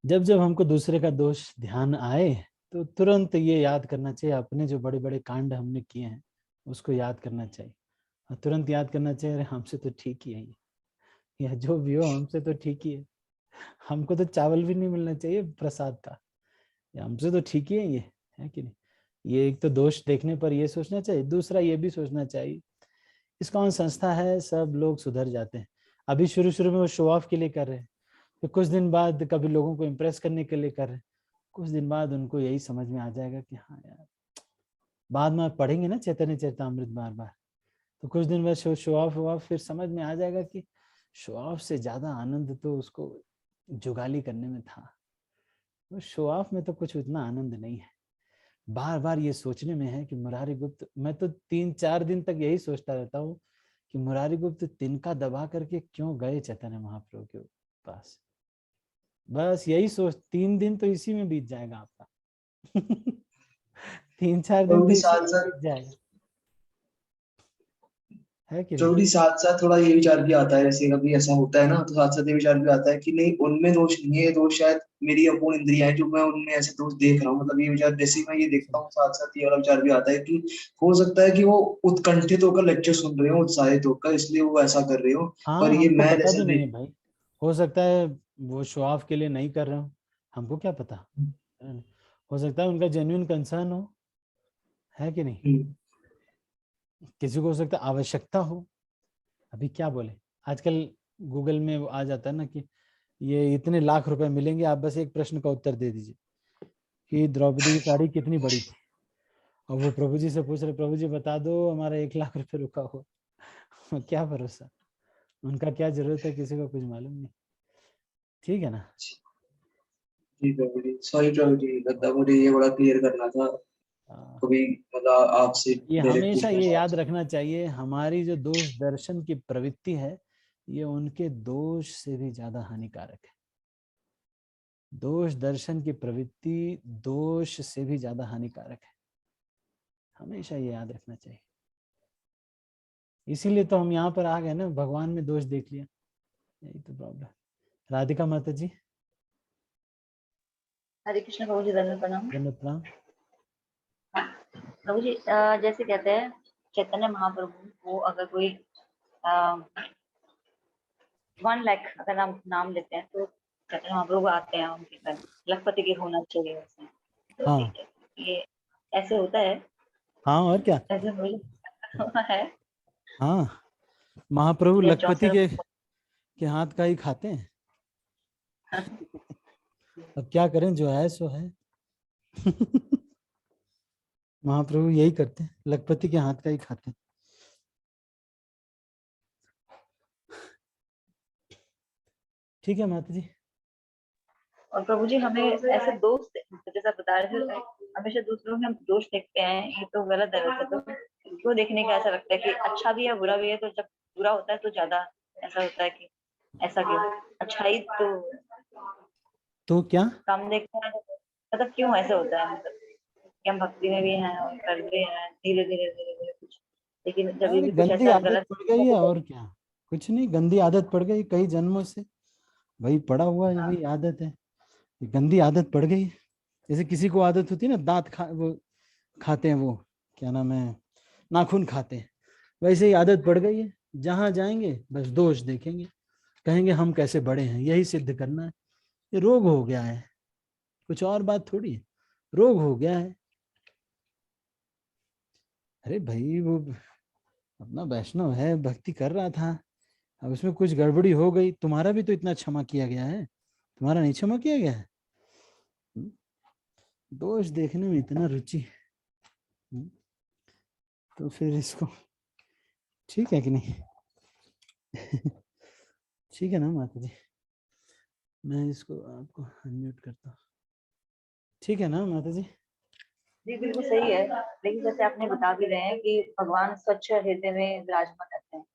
जब जब हमको दूसरे का दोष ध्यान आए तो तुरंत ये याद करना चाहिए, अपने जो बड़े बड़े कांड हमने किए हैं उसको याद करना चाहिए, और तुरंत याद करना चाहिए अरे हमसे तो ठीक ही है ये, या जो भी हो हमसे तो ठीक ही है, हमको तो चावल भी नहीं मिलना चाहिए प्रसाद का, हमसे तो ठीक ही है ये, है कि नहीं। ये एक तो दोष देखने पर ये सोचना चाहिए, दूसरा ये भी सोचना चाहिए इस्कॉन संस्था है, सब लोग सुधर जाते हैं। अभी शुरू शुरू में वो शो ऑफ के लिए कर रहे हैं, फिर कुछ दिन बाद कभी लोगों को इम्प्रेस करने के लिए कर रहे हैं, कुछ दिन बाद उनको यही समझ में आ जाएगा कि हाँ यार, बाद में पढ़ेंगे ना चैतन्य चरितामृत बार बार, तो कुछ दिन बाद शो ऑफ हुआ, फिर समझ में आ जाएगा कि शो ऑफ से ज्यादा आनंद तो उसको जुगाली करने में था। तो शो ऑफ में तो कुछ उतना आनंद नहीं है, बार बार ये सोचने में है कि मुरारी गुप्त, मैं तो 3-4 दिन तक यही सोचता रहता हूँ कि मुरारी गुप्त तिनका दबा करके क्यों गए चैतन्य महाप्रभु के पास। बस यही सोच, 3 दिन तो इसी में बीत जाएगा आपका 3-4 दिन तो इसी साथ में साथ बीत जाएगा, है कि नहीं। चौधरी साथ साथ थोड़ा ये विचार भी आता है, जैसे कभी ऐसा होता है ना, तो साथ साथ ये विचार भी आता है कि नहीं उनमें दोष नहीं है, ये दोष शायद मेरी अपूर्ण इंद्रियां हैं जो मैं उनमें ऐसे दोष देख रहा हूँ। मतलब ये विचार जैसे ही मैं ये देखता हूँ, साथ साथ ये वाला विचार भी आता है कि हो सकता है कि वो उत्कंठित होकर लेक्चर सुन रहे हो, उत्साहित होकर, इसलिए वो ऐसा कर रहे हो। हाँ, पर ये हमको मैं पता भी जैसे नहीं है भाई, हो सकता है वो शो ऑफ के लिए नहीं कर रहे हो, हमको क्या पता, हो सकता है उनका जेन्युइन कंसर्न हो, है कि नहीं। हम्म, किसी को हो सकता है आवश्यकता हो, अभी क्या बोले, आजकल गूगल में वो आ जाता है ना कि ये इतने लाख रुपए मिलेंगे, आप बस एक प्रश्न का उत्तर दे दीजिए कि द्रौपदी की साड़ी कितनी बड़ी थी, और वो प्रभु जी से पूछ रहे, प्रभु जी बता दो हमारा 1 लाख रुपए रुका हो क्या भरोसा, उनका क्या जरूरत है, किसी को कुछ मालूम नहीं, ठीक है ना। जी प्रभु जी, सॉरी प्रभु जी, मतलब मुझे ये बड़ा क्लियर करना था, हाँ, कभी मतलब आपसे ये डायरेक्ट हमेशा पूछना ये था। याद रखना चाहिए, हमारी जो दोष दर्शन की प्रवृत्ति है ये उनके दोष से भी ज्यादा हानिकारक है। दोष दर्शन की प्रवृत्ति दोष से भी ज्यादा हानिकारक है, हमेशा ये याद रखना चाहिए। इसीलिए तो हम यहाँ पर आ गए ना, भगवान में दोष देख लिया, यही तो प्रॉब्लम। राधिका माता जी, हरे कृष्ण प्रभु जी, धन्यवाद प्रणाम। धन्यवाद प्रणाम। प्रभु जी जैसे कहते हैं चैतन्य महाप्रभु को अगर कोई 1 लाख अगर नाम लेते हैं तो चैतन्य महाप्रभु आते हैं उनके घर, लखपति के होना चाहिए वैसे, तो हाँ ये ऐसे होता है, हाँ, और क्या, ऐसे हुआ है हाँ, महाप्रभु या लखपति चौसर के हाथ का ही खाते हैं अब क्या करें, जो है सो है महाप्रभु यही करते हैं, लखपति के हाथ का ही खाते हैं। ठीक है माता जी। और प्रभु जी हमें ऐसे दोस्त, जैसा बता रहे थे, हमेशा दूसरों में हम दोष देखते हैं, ये तो गलत है वैसे, तो क्यों देखने का ऐसा लगता है कि अच्छा भी है बुरा भी है, तो जब बुरा होता है तो ज्यादा ऐसा होता है कि ऐसा क्यों, अच्छाई तो क्या, कम देखते हैं, मतलब क्यों ऐसे होता है, मतलब कि हम भक्ति में भी हैं और कर भी हैं धीरे धीरे धीरे धीरे कुछ, लेकिन जब अरे भी कुछ गंदी ऐसा आदत गलत पड़ गई है, और क्या, कुछ नहीं, गंदी आदत पड़ गई कई जन्मों से, वही पड़ा हुआ है, वही आदत है, ये गंदी आदत पड़ गई। जैसे किसी को आदत होती है ना, दांत वो खाते हैं, वो क्या नाम है, नाखून खाते हैं, वैसे ही आदत पड़ गई है, जहां जाएंगे बस दोष देखेंगे, कहेंगे हम कैसे बड़े हैं, यही सिद्ध करना है, ये रोग हो गया है, कुछ और बात थोड़ी है, रोग हो गया है। अरे भाई वो अपना वैष्णव है, भक्ति कर रहा था, अब उसमें कुछ गड़बड़ी हो गई, तुम्हारा भी तो इतना क्षमा किया गया है, तुम्हारा नहीं क्षमा किया गया है। दोष देखने में इतना रुचि, तो फिर इसको, ठीक है कि नहीं ठीक है ना माता जी, मैं इसको आपको अनम्यूट करता हूँ, ठीक है ना माता जी। जी बिल्कुल सही है, लेकिन जैसे आपने बता भी रहे हैं कि भगवान स्वच्छ हृदय में विराजमान रहते हैं,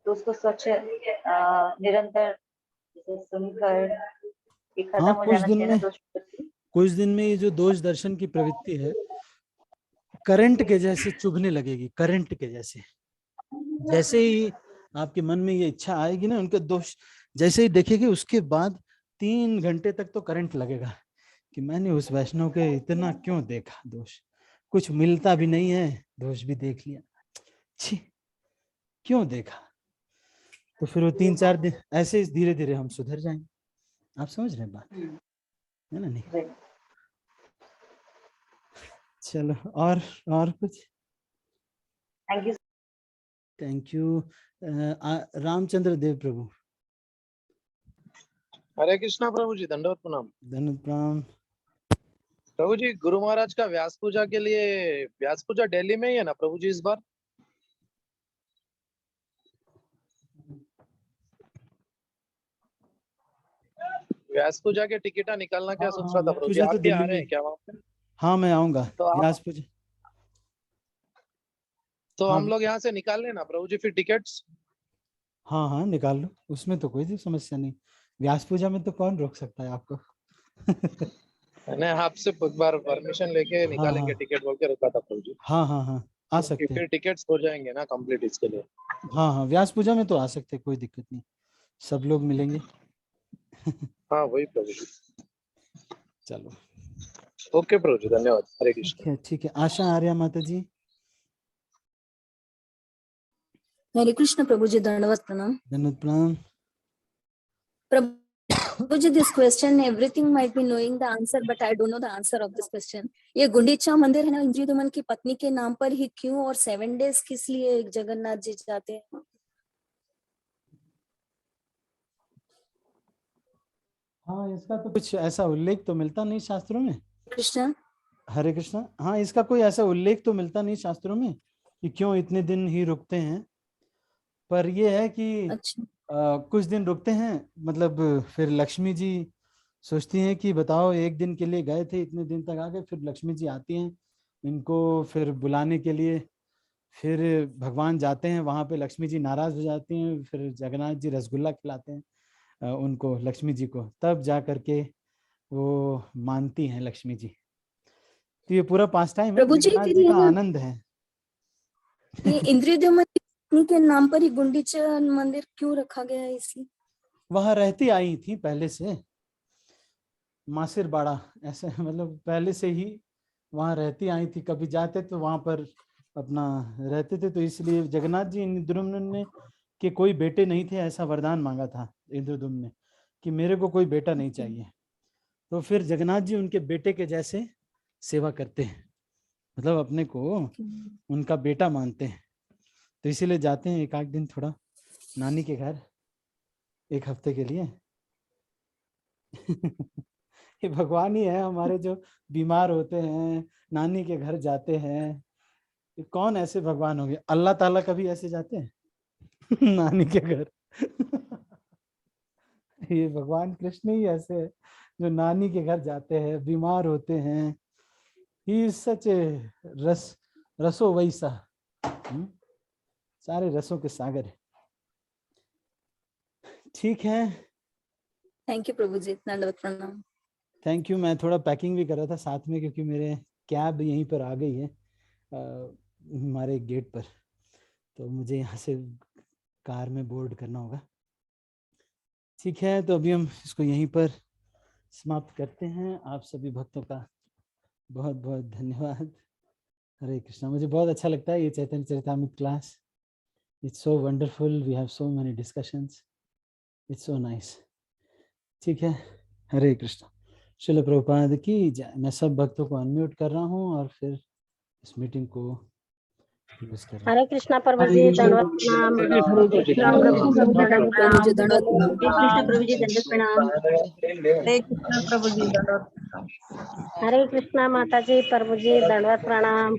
तो उसको स्वच्छ निरंतर जैसे सुनकर ये खत्म हाँ, हो जाना चाहिए ना दोष। कुछ दिन में ये जो दोष दर्शन की प्रवृत्ति है करंट के जैसे चुभने लगेगी, करंट के जैसे, जैसे ही आपके मन में ये इच्छा आएगी ना उनके दोष जैसे ही देखेगी, उसके बाद 3 घंटे तक तो करंट लगेगा कि मैंने उस वैष्णव के इतना क्यों देखा दोष, कुछ मिलता भी नहीं है, दोष भी देख लिया, छी क्यों देखा। तो फिर वो 3-4 दिन ऐसे धीरे धीरे हम सुधर जाएंगे, आप समझ रहे हैं बात, है ना? नहीं, जी। चलो और कुछ? Thank you. Thank you. Ramchandra Dev प्रभु। हरे कृष्णा प्रभु जी, दंडवत प्रणाम। धन्यवाद, प्रणाम। प्रभु जी, गुरु महाराज का व्यास पूजा के लिए, व्यास पूजा दिल्ली में ही है ना प्रभु जी इस बार? व्यास पूजा के टिकट निकालना क्या सोच रहा था व्यास प्रभु जी? पूजा आप तो भी आ दिल्ली रहे में। हैं क्या वहाँ पे? हाँ, मैं आऊंगा तो आप, व्यास पूजा। तो हाँ हम लोग यहाँ से निकाल लेना प्रभु जी फिर टिकट्स। हाँ हाँ, निकाल लो, उसमें तो कोई भी समस्या नहीं। व्यास पूजा में तो कौन रोक सकता है आपको? मैंने आपसे एक बार परमिशन लेके हाँ निकालेंगे हाँ टिकट बोल के रुका था प्रभु जी, हाँ हाँ हाँ, आ क्योंकि सकते हैं। फिर टिकट्स हो जाएंगे ना कंप्लीट इसके लिए। हाँ हाँ, व्यास पूजा में तो आ सकते हैं, कोई दिक्कत नहीं, सब लोग मिलेंगे। हाँ वही प्रभु जी। चलो ओके प्रभु जी, धन्यवाद। हरे कृष्ण। ठीक है। आशा आर्या माता जी। हरे कृष्ण प्रभु जी, दंडवत प्रणाम। धन्यवाद, प्रणाम। प्रभु जी, this question everything might be knowing the answer but I don't know the answer of this question. ये गुंडीचा मंदिर है ना, इंद्रियदमन की पत्नी के नाम पर ही क्यों, और 7 days किस लिए जगन्नाथ जी जाते हैं? हाँ, इसका तो कुछ ऐसा उल्लेख तो मिलता नहीं शास्त्रों में। कृष्ण। हरे कृष्णा। हाँ, इसका कोई ऐसा उल्लेख तो मिलता नहीं शास्त्रों में कि क्यों इतने दिन ही रुकते हैं, पर ये है कि अच्छा। कुछ दिन रुकते हैं, मतलब फिर लक्ष्मी जी सोचती हैं कि बताओ, एक दिन के लिए गए थे, इतने दिन तक आ गए, फिर लक्ष्मी जी आती हैं इनको फिर बुलाने के लिए, फिर भगवान जाते हैं वहां पे, लक्ष्मी जी नाराज हो जाती हैं, फिर जगन्नाथ जी रसगुल्ला खिलाते हैं उनको, लक्ष्मी जी को, तब जा करके वो मानती हैं लक्ष्मी जी। तो ये पूरा पास टाइम है, प्रभु जी, जगन्नाथ फिर जी ये का ना, आनंद है। ये इंद्रियदमन की पत्नी के नाम पर ही गुंडीचा मंदिर क्यों रखा गया है इसलिए? वहां रहती आई थी पहले से, मासिर बाड़ा ऐसे, मतलब पहले से ही वहां रहती आई थी, कभी जाते तो वहां पर अपना रहते थे, तो इसलिए जगन्नाथ जी इंद्रद्युम्न ने के कोई बेटे नहीं थे, ऐसा वरदान मांगा था इंद्रद्युम्न ने कि मेरे को कोई बेटा नहीं चाहिए, तो फिर जगन्नाथ जी उनके बेटे के जैसे सेवा करते हैं, मतलब अपने को उनका बेटा मानते हैं, तो इसीलिए जाते हैं एक आध दिन थोड़ा नानी के घर, 1 हफ्ते के लिए। ये भगवान ही है हमारे, जो बीमार होते हैं नानी के घर जाते हैं। ये कौन ऐसे भगवान होंगे? अल्लाह ताला कभी ऐसे जाते हैं नानी के घर? ये भगवान कृष्ण ही ऐसे है जो नानी के घर जाते हैं, बीमार होते हैं। ही इज सच ए रसो वैसा, सारे रसों के सागर है। ठीक है, थैंक यू प्रभु जी, दंडवत प्रणाम। Thank you. मैं थोड़ा पैकिंग भी कर रहा था साथ में, क्योंकि मेरे कैब यहीं पर आ गई है हमारे गेट पर, तो मुझे यहाँ से कार में बोर्ड करना होगा। ठीक है, तो अभी हम इसको यहीं पर समाप्त करते हैं। आप सभी भक्तों का बहुत बहुत धन्यवाद। हरे कृष्णा। मुझे बहुत अच्छा लगता है ये Chaitanya Charitamrita class. It's so wonderful, we have so many discussions, it's so nice. ठीक है, हरे कृष्णा। श्रील प्रभुपाद की जय। मैं सब भक्तों को अनम्यूट कर रहा हूँ और फिर इस मीटिंग को क्लोज कर रहा हूँ। हरे कृष्णा प्रभु जी, दंडवत प्रणाम। हरे कृष्णा राम प्रभु प्रभु जी, दंडवत प्रभु जी, प्रणाम। दंडवत प्रणाम। हरे कृष्ण प्रभु जी, दंडवत प्रणाम। हरे कृष्ण प्रभु जी दंडवत प्रणाम। हरे कृष्णा माता जी, प्रभु जी दंडवत प्रणाम।